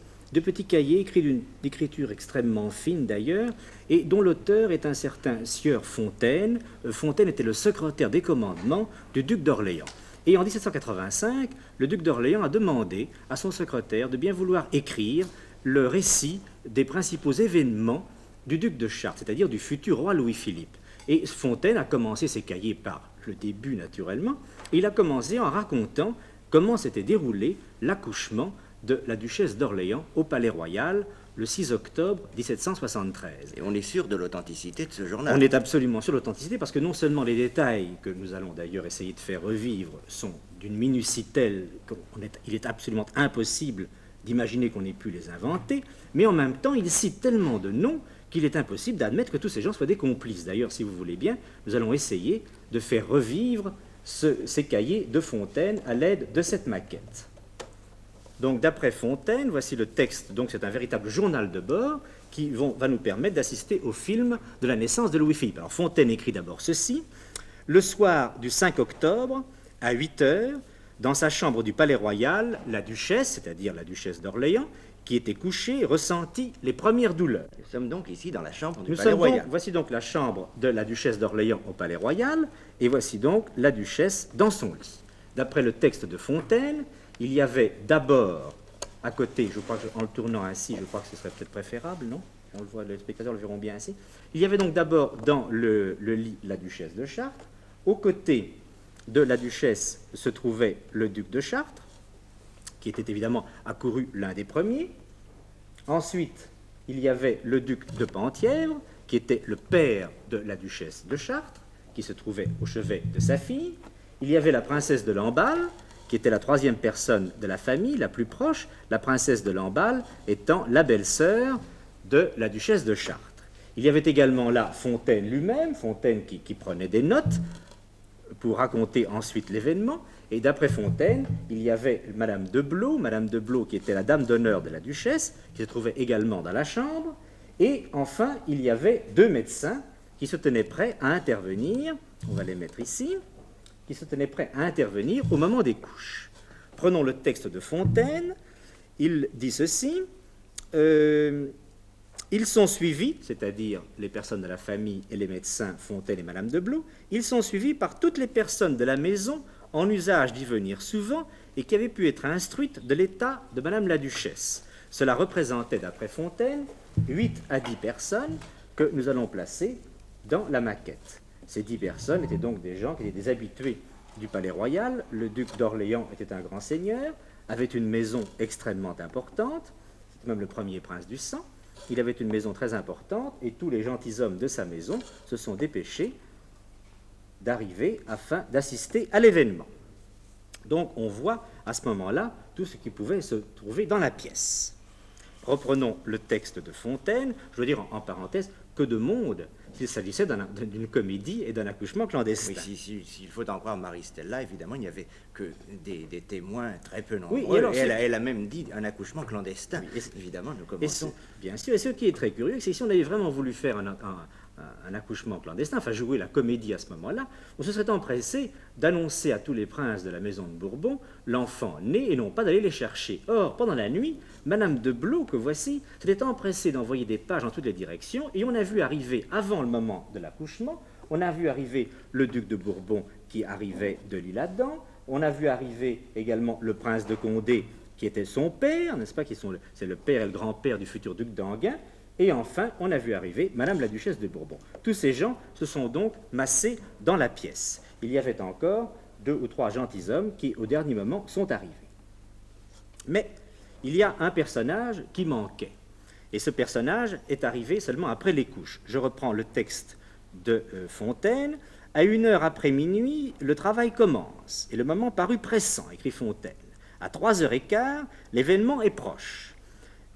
écrits d'une écriture extrêmement fine d'ailleurs, et dont l'auteur est un certain sieur Fontaine. Fontaine était le secrétaire des commandements du duc d'Orléans. Et en 1785, le duc d'Orléans a demandé à son secrétaire de bien vouloir écrire le récit des principaux événements du duc de Chartres, c'est-à-dire du futur roi Louis-Philippe. Et Fontaine a commencé ses cahiers par le début, naturellement, et il a commencé en racontant comment s'était déroulé l'accouchement de la duchesse d'Orléans au Palais Royal le 6 octobre 1773. Et on est sûr de l'authenticité de ce journal. On est absolument sûr de l'authenticité parce que non seulement les détails que nous allons d'ailleurs essayer de faire revivre sont d'une minutie telle qu'il est absolument impossible d'imaginer qu'on ait pu les inventer, mais en même temps il cite tellement de noms qu'il est impossible d'admettre que tous ces gens soient des complices. D'ailleurs, si vous voulez bien, nous allons essayer de faire revivre ces cahiers de Fontaine à l'aide de cette maquette. Donc, d'après Fontaine, voici le texte. Donc, c'est un véritable journal de bord qui va nous permettre d'assister au film de la naissance de Louis-Philippe. Alors, Fontaine écrit d'abord ceci. Le soir du 5 octobre, à 8 heures, dans sa chambre du Palais Royal, la duchesse, c'est-à-dire la duchesse d'Orléans, qui était couchée, ressentit les premières douleurs. Nous sommes donc ici dans la chambre du Palais Royal. Voici donc la chambre de la duchesse d'Orléans au Palais Royal, et voici donc la duchesse dans son lit. D'après le texte de Fontaine, il y avait d'abord, à côté, je crois qu'en le tournant ainsi, je crois que ce serait peut-être préférable, non? On le voit, les spectateurs le verront bien ainsi. Il y avait donc d'abord dans le lit la duchesse de Chartres. Aux côtés de la duchesse se trouvait le duc de Chartres, qui était évidemment accouru l'un des premiers. Ensuite, il y avait le duc de Penthièvre, qui était le père de la duchesse de Chartres, qui se trouvait au chevet de sa fille. Il y avait la princesse de Lamballe, qui était la troisième personne de la famille, la plus proche, la princesse de Lamballe étant la belle-sœur de la duchesse de Chartres. Il y avait également là Fontaine lui-même, Fontaine qui prenait des notes pour raconter ensuite l'événement. Et d'après Fontaine, il y avait Madame de Blot qui était la dame d'honneur de la duchesse, qui se trouvait également dans la chambre. Et enfin, il y avait deux médecins qui se tenaient prêts à intervenir, on va les mettre ici, qui se tenaient prêts à intervenir au moment des couches. Prenons le texte de Fontaine, il dit ceci, ils sont suivis, c'est-à-dire les personnes de la famille et les médecins Fontaine et Madame de Blot, ils sont suivis par toutes les personnes de la maison en usage d'y venir souvent et qui avaient pu être instruites de l'état de Madame la Duchesse. Cela représentait, d'après Fontaine, 8 à 10 personnes que nous allons placer dans la maquette. Ces 10 personnes étaient donc des gens qui étaient des habitués du Palais Royal. Le duc d'Orléans était un grand seigneur, avait une maison extrêmement importante, c'était même le premier prince du sang. Il avait une maison très importante et tous les gentilshommes de sa maison se sont dépêchés d'arriver afin d'assister à l'événement. Donc on voit à ce moment-là tout ce qui pouvait se trouver dans la pièce. Reprenons le texte de Fontaine, je veux dire en parenthèse, que de monde s'il s'agissait d'une comédie et d'un accouchement clandestin. Oui, s'il faut en croire Marie-Stella, évidemment, il n'y avait que des témoins très peu nombreux. Oui, alors, elle a même dit un accouchement clandestin. Oui, évidemment, nous commençons. Bien sûr, et ce qui est très curieux, c'est que si on avait vraiment voulu faire un accouchement clandestin, enfin jouer la comédie à ce moment-là, on se serait empressé d'annoncer à tous les princes de la maison de Bourbon l'enfant né et non pas d'aller les chercher. Or, pendant la nuit, Madame de Blot, que voici, s'était empressée d'envoyer des pages dans toutes les directions et on a vu arriver, avant le moment de l'accouchement, on a vu arriver le duc de Bourbon qui arrivait de l'Isle-Adam, on a vu arriver également le prince de Condé qui était son père, n'est-ce pas, c'est le père et le grand-père du futur duc d'Enghien. Et enfin, on a vu arriver Madame la Duchesse de Bourbon. Tous ces gens se sont donc massés dans la pièce. Il y avait encore 2 ou 3 gentilshommes qui, au dernier moment, sont arrivés. Mais il y a un personnage qui manquait. Et ce personnage est arrivé seulement après les couches. Je reprends le texte de Fontaine. À 1 heure après minuit, le travail commence. Et le moment parut pressant, écrit Fontaine. À 3h15, l'événement est proche.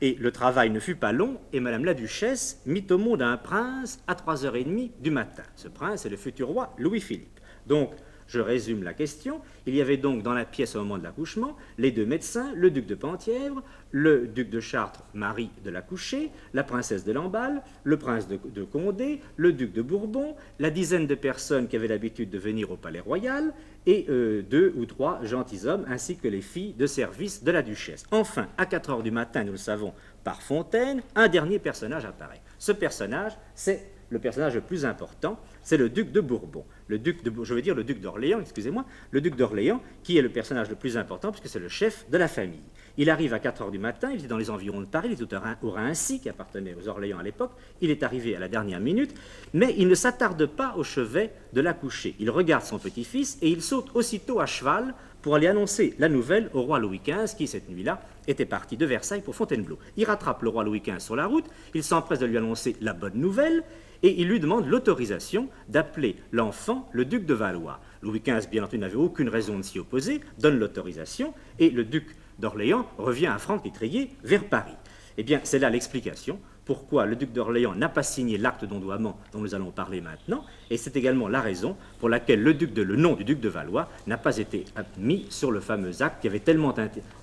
Et le travail ne fut pas long, et Madame la Duchesse mit au monde un prince à 3h30 du matin. Ce prince est le futur roi Louis-Philippe. Donc, je résume la question. Il y avait donc dans la pièce au moment de l'accouchement les 2 médecins, le duc de Penthièvre, le duc de Chartres, mari de l'accouchée, la princesse de Lamballe, le prince de Condé, le duc de Bourbon, la dizaine de personnes qui avaient l'habitude de venir au Palais Royal, et 2 ou 3 gentilshommes, ainsi que les filles de service de la duchesse. Enfin, à 4 heures du matin, nous le savons par Fontaine, un dernier personnage apparaît. Ce personnage, c'est le personnage le plus important, c'est le duc de Bourbon. Le duc d'Orléans, excusez-moi, le duc d'Orléans, qui est le personnage le plus important, puisque c'est le chef de la famille. Il arrive à 4 heures du matin, il était dans les environs de Paris, il était au Rhincy, qui appartenait aux Orléans à l'époque. Il est arrivé à la dernière minute, mais il ne s'attarde pas au chevet de l'accouchée. Il regarde son petit-fils et il saute aussitôt à cheval pour aller annoncer la nouvelle au roi Louis XV, qui, cette nuit-là, était parti de Versailles pour Fontainebleau. Il rattrape le roi Louis XV sur la route, il s'empresse de lui annoncer la bonne nouvelle, et il lui demande l'autorisation d'appeler l'enfant le duc de Valois. Louis XV, bien entendu, n'avait aucune raison de s'y opposer, donne l'autorisation, et le duc d'Orléans revient à franc-étrier vers Paris. Eh bien, c'est là l'explication pourquoi le duc d'Orléans n'a pas signé l'acte d'ondoiement dont nous allons parler maintenant, et c'est également la raison pour laquelle le nom du duc de Valois n'a pas été mis sur le fameux acte qui avait tellement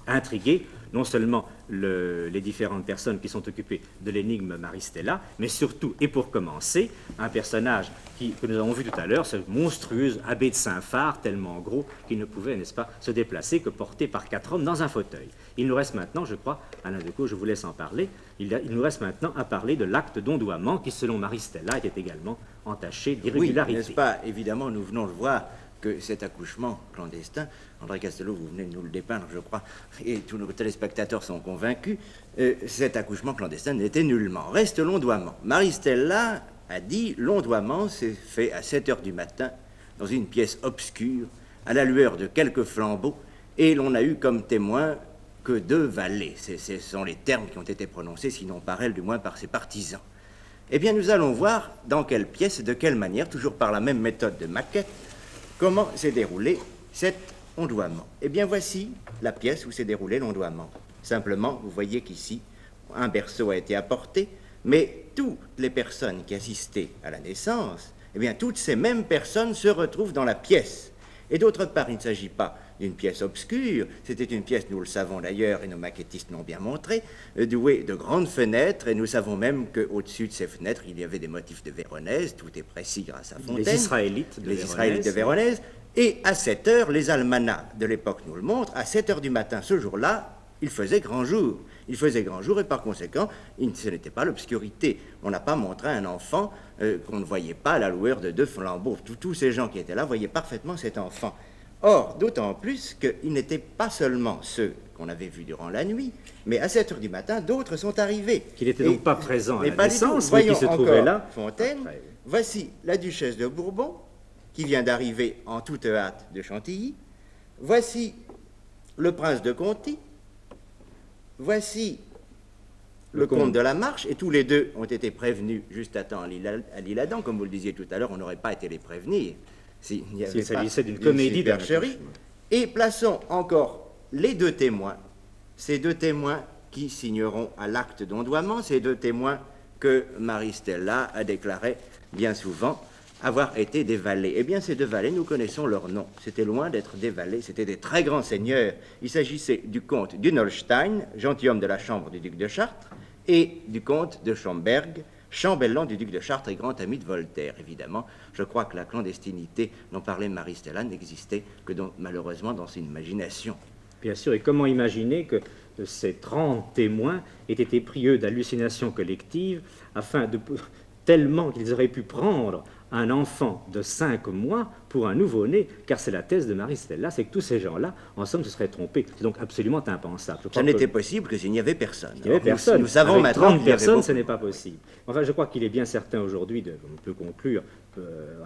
intrigué non seulement les différentes personnes qui sont occupées de l'énigme Marie-Stella, mais surtout, et pour commencer, un personnage que nous avons vu tout à l'heure, ce monstrueux abbé de Saint-Phar, tellement gros qu'il ne pouvait, n'est-ce pas, se déplacer que porté par 4 hommes dans un fauteuil. Il nous reste maintenant, je crois, Alain Decaux, je vous laisse en parler, il nous reste maintenant à parler de l'acte d'ondoiement qui, selon Marie-Stella, était également entaché d'irrégularité. Oui, n'est-ce pas? Évidemment, nous venons de voir que cet accouchement clandestin, André Castelot, vous venez de nous le dépeindre, je crois, et tous nos téléspectateurs sont convaincus, cet accouchement clandestin n'était nullement. Reste l'ondoiement. Marie-Stella a dit l'ondoiement s'est fait à 7 heures du matin, dans une pièce obscure, à la lueur de quelques flambeaux, et l'on a eu comme témoin que 2 valets. Ce sont les termes qui ont été prononcés, sinon par elle, du moins par ses partisans. Eh bien, nous allons voir dans quelle pièce, de quelle manière, toujours par la même méthode de maquette, comment s'est déroulé cet ondoiement. Eh bien, voici la pièce où s'est déroulé l'ondoiement. Simplement, vous voyez qu'ici, un berceau a été apporté, mais toutes les personnes qui assistaient à la naissance, eh bien, toutes ces mêmes personnes se retrouvent dans la pièce. Et d'autre part, il ne s'agit pas d'une pièce obscure, c'était une pièce, nous le savons d'ailleurs, et nos maquettistes l'ont bien montré, douée de grandes fenêtres, et nous savons même qu'au-dessus de ces fenêtres, il y avait des motifs de Véronèse, tout est précis grâce à Fontaine. Les Israélites de Véronèse. Et à 7 heures, les almanachs de l'époque nous le montrent, à 7 heures du matin ce jour-là, il faisait grand jour. Il faisait grand jour et par conséquent, ce n'était pas l'obscurité. On n'a pas montré à un enfant qu'on ne voyait pas à la lueur de 2 flambeaux. Tous ces gens qui étaient là voyaient parfaitement cet enfant. Or, d'autant plus qu'ils n'étaient pas seulement ceux qu'on avait vus durant la nuit, mais à 7 heures du matin, d'autres sont arrivés. Qui n'étaient donc pas présents à la pas naissance, mais qui se trouvaient là. Fontaine, voici la duchesse de Bourbon, qui vient d'arriver en toute hâte de Chantilly. Voici le prince de Conti. Voici le comte de la Marche, et tous les deux ont été prévenus juste à temps à l'Isle-Adam. Comme vous le disiez tout à l'heure, on n'aurait pas été les prévenir s'il s'agissait d'une comédie de supercherie. Et plaçons encore les 2 témoins, ces 2 témoins qui signeront à l'acte d'ondoiement, ces 2 témoins que Marie-Stella a déclaré bien souvent avoir été des valets. Eh bien, ces 2 valets, nous connaissons leur nom. C'était loin d'être des valets, c'était des très grands seigneurs. Il s'agissait du comte d'Unolstein, gentilhomme de la chambre du duc de Chartres, et du comte de Schomberg, chambellan du duc de Chartres et grand ami de Voltaire. Évidemment, je crois que la clandestinité dont parlait Marie-Stella n'existait que malheureusement dans son imagination. Bien sûr, et comment imaginer que ces 30 témoins aient été pris, d'hallucinations collectives, afin de... tellement qu'ils auraient pu prendre un enfant de 5 mois pour un nouveau-né, car c'est la thèse de Marie-Stella, c'est que tous ces gens-là, en somme, se seraient trompés. C'est donc absolument impensable. Ça n'était possible que s'il n'y avait personne. Il n'y avait personne. Nous savons avec maintenant 30 personnes, ce n'est pas possible. Enfin, je crois qu'il est bien certain aujourd'hui, on peut conclure,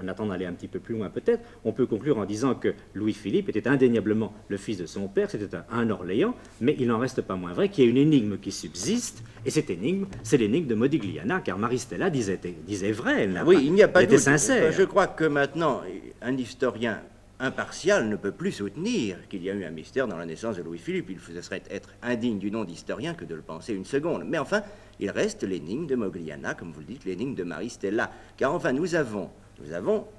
en attendant d'aller un petit peu plus loin peut-être, on peut conclure en disant que Louis-Philippe était indéniablement le fils de son père, c'était un Orléans, mais il n'en reste pas moins vrai qu'il y a une énigme qui subsiste, et cette énigme, c'est l'énigme de Modigliana, car Marie-Stella disait vrai, elle il n'y a pas de doute. Sincère. Je crois que maintenant, un historien impartial ne peut plus soutenir qu'il y a eu un mystère dans la naissance de Louis-Philippe. Il serait être indigne du nom d'historien que de le penser une seconde. Mais enfin, il reste l'énigme de Modigliana, comme vous le dites, l'énigme de Marie-Stella. Car enfin, nous avons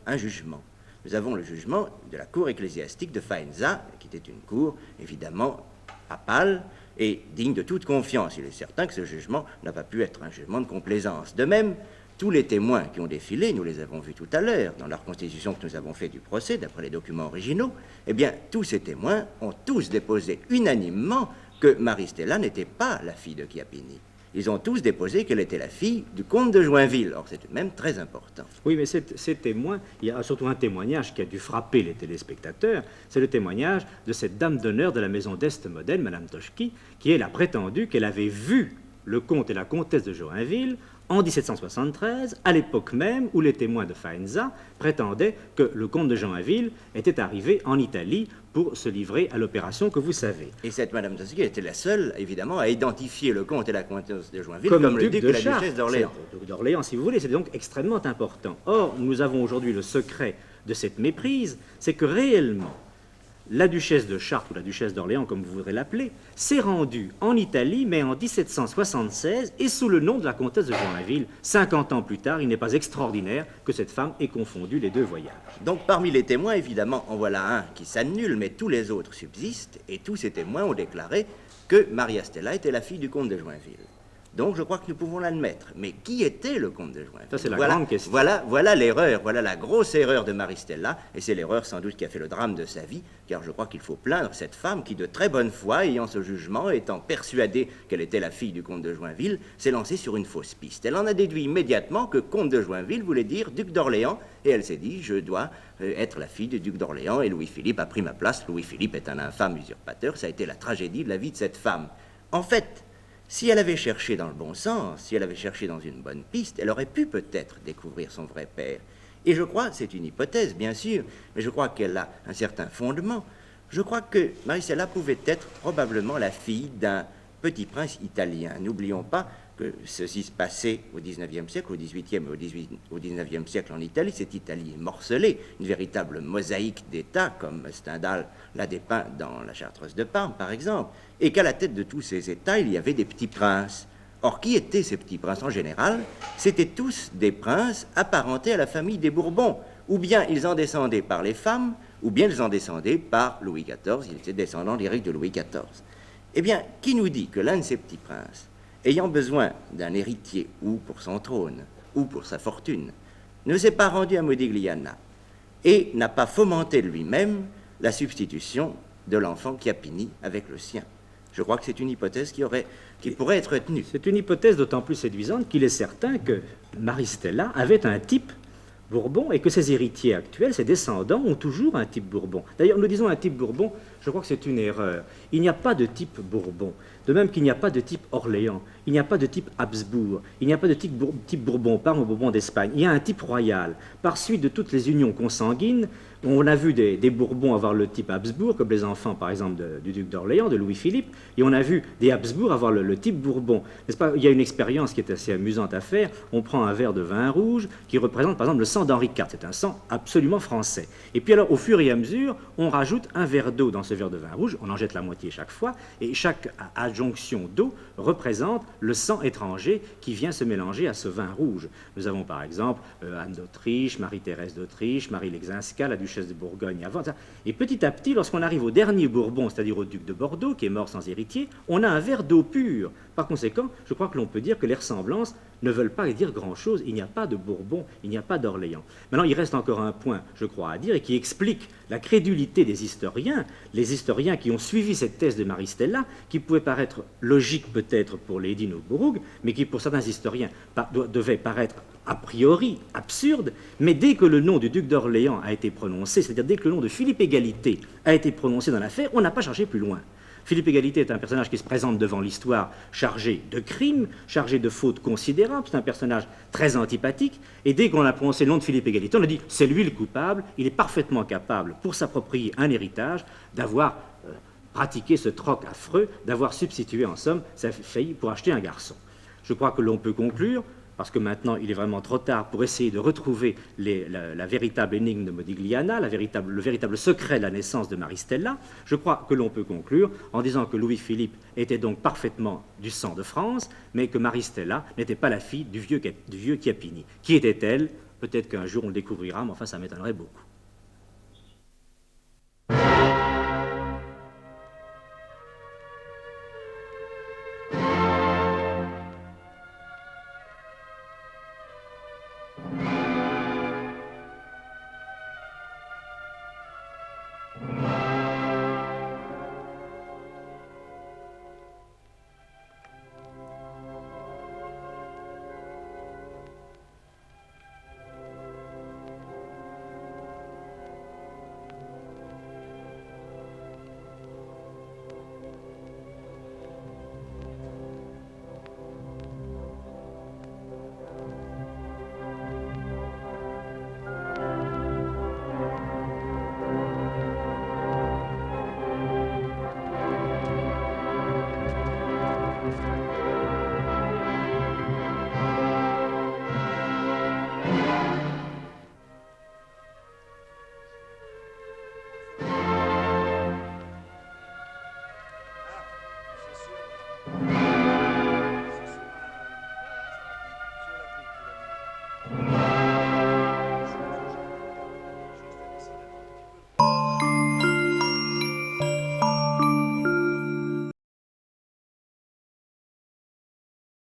un jugement. Nous avons le jugement de la cour ecclésiastique de Faenza, qui était une cour, évidemment, papale et digne de toute confiance. Il est certain que ce jugement n'a pas pu être un jugement de complaisance. De même, tous les témoins qui ont défilé, nous les avons vus tout à l'heure, dans la reconstitution que nous avons fait du procès, d'après les documents originaux, eh bien, tous ces témoins ont tous déposé unanimement que Marie-Stella n'était pas la fille de Chiappini. Ils ont tous déposé qu'elle était la fille du comte de Joinville. Or, c'est même très important. Oui, mais ces témoins, il y a surtout un témoignage qui a dû frapper les téléspectateurs, c'est le témoignage de cette dame d'honneur de la maison d'Est modèle, Madame Toschki, qui elle a prétendu qu'elle avait vu le comte et la comtesse de Joinville en 1773, à l'époque même où les témoins de Faenza prétendaient que le comte de Joinville était arrivé en Italie pour se livrer à l'opération que vous savez. Et cette Madame Toschki était la seule, évidemment, à identifier le comte et la comtesse de Joinville comme le duc de la duchesse d'Orléans. Le duc d'Orléans, si vous voulez, c'est donc extrêmement important. Or, nous avons aujourd'hui le secret de cette méprise, c'est que réellement, la duchesse de Chartres, ou la duchesse d'Orléans, comme vous voudrez l'appeler, s'est rendue en Italie, mais en 1776, et sous le nom de la comtesse de Joinville. 50 ans plus tard, il n'est pas extraordinaire que cette femme ait confondu les 2 voyages. Donc, parmi les témoins, évidemment, en voilà un qui s'annule, mais tous les autres subsistent, et tous ces témoins ont déclaré que Maria Stella était la fille du comte de Joinville. Donc, je crois que nous pouvons l'admettre. Mais qui était le comte de Joinville? Ça, c'est la grande question. Voilà l'erreur, voilà la grosse erreur de Marie-Stella, et c'est l'erreur sans doute qui a fait le drame de sa vie, car je crois qu'il faut plaindre cette femme qui, de très bonne foi, ayant ce jugement, étant persuadée qu'elle était la fille du comte de Joinville, s'est lancée sur une fausse piste. Elle en a déduit immédiatement que comte de Joinville voulait dire duc d'Orléans, et elle s'est dit, je dois être la fille du duc d'Orléans, et Louis-Philippe a pris ma place. Louis-Philippe est un infâme usurpateur, ça a été la tragédie de la vie de cette femme. En fait, si elle avait cherché dans le bon sens, si elle avait cherché dans une bonne piste, elle aurait pu peut-être découvrir son vrai père. Et je crois, c'est une hypothèse bien sûr, mais je crois qu'elle a un certain fondement. Je crois que Marie-Stella pouvait être probablement la fille d'un petit prince italien. N'oublions pas que ceci se passait au XIXe siècle, au XVIIIe et au XIXe siècle en Italie. Cette Italie morcelée, une véritable mosaïque d'États, comme Stendhal l'a dépeint dans La Chartreuse de Parme, par exemple, et qu'à la tête de tous ces États, il y avait des petits princes. Or, qui étaient ces petits princes? En général, c'étaient tous des princes apparentés à la famille des Bourbons. Ou bien ils en descendaient par les femmes, ou bien ils en descendaient par Louis XIV, il était descendant direct de Louis XIV. Eh bien, qui nous dit que l'un de ces petits princes, ayant besoin d'un héritier, ou pour son trône, ou pour sa fortune, ne s'est pas rendu à Modigliana et n'a pas fomenté lui-même la substitution de l'enfant Chiappini avec le sien? Je crois que c'est une hypothèse qui pourrait être tenue. C'est une hypothèse d'autant plus séduisante qu'il est certain que Maristella avait un type Bourbon et que ses héritiers actuels, ses descendants, ont toujours un type Bourbon. D'ailleurs, nous disons un type Bourbon, je crois que c'est une erreur. Il n'y a pas de type Bourbon, de même qu'il n'y a pas de type Orléans, il n'y a pas de type Habsbourg, il n'y a pas de type Bourbon-Parme ou Bourbon d'Espagne. Il y a un type royal. Par suite de toutes les unions consanguines, on a vu des Bourbons avoir le type Habsbourg, comme les enfants, par exemple, du duc d'Orléans, de Louis-Philippe, et on a vu des Habsbourg avoir le type Bourbon. N'est-ce pas? Il y a une expérience qui est assez amusante à faire. On prend un verre de vin rouge qui représente, par exemple, le sang d'Henri IV. C'est un sang absolument français. Et puis alors, au fur et à mesure, on rajoute un verre d'eau dans ce verre de vin rouge, on en jette la moitié chaque fois, et chaque adjonction d'eau représente le sang étranger qui vient se mélanger à ce vin rouge. Nous avons par exemple Anne d'Autriche, Marie-Thérèse d'Autriche, Marie Lexinska, la duchesse de Bourgogne avant. Et petit à petit, lorsqu'on arrive au dernier Bourbon, c'est-à-dire au duc de Bordeaux, qui est mort sans héritier, on a un verre d'eau pure. Par conséquent, je crois que l'on peut dire que les ressemblances ne veulent pas dire grand-chose. Il n'y a pas de Bourbon, il n'y a pas d'Orléans. Maintenant, il reste encore un point, je crois, à dire, et qui explique la crédulité des historiens, les historiens qui ont suivi cette thèse de Maristella, qui pouvait paraître logique peut-être pour Lady Nogburug, mais qui pour certains historiens devait paraître a priori absurde, mais dès que le nom du duc d'Orléans a été prononcé, c'est-à-dire dès que le nom de Philippe Égalité a été prononcé dans l'affaire, on n'a pas cherché plus loin. Philippe Égalité est un personnage qui se présente devant l'histoire chargé de crimes, chargé de fautes considérables, c'est un personnage très antipathique, et dès qu'on a prononcé le nom de Philippe Égalité, on a dit c'est lui le coupable, il est parfaitement capable, pour s'approprier un héritage, d'avoir pratiqué ce troc affreux, d'avoir substitué en somme sa fille pour acheter un garçon. Je crois que l'on peut conclure, parce que maintenant il est vraiment trop tard pour essayer de retrouver la véritable énigme de Modigliana, le véritable secret de la naissance de Maristella, je crois que l'on peut conclure en disant que Louis-Philippe était donc parfaitement du sang de France, mais que Maristella n'était pas la fille du vieux Chiappini. Qui était-elle? Peut-être qu'un jour on le découvrira, mais enfin ça m'étonnerait beaucoup.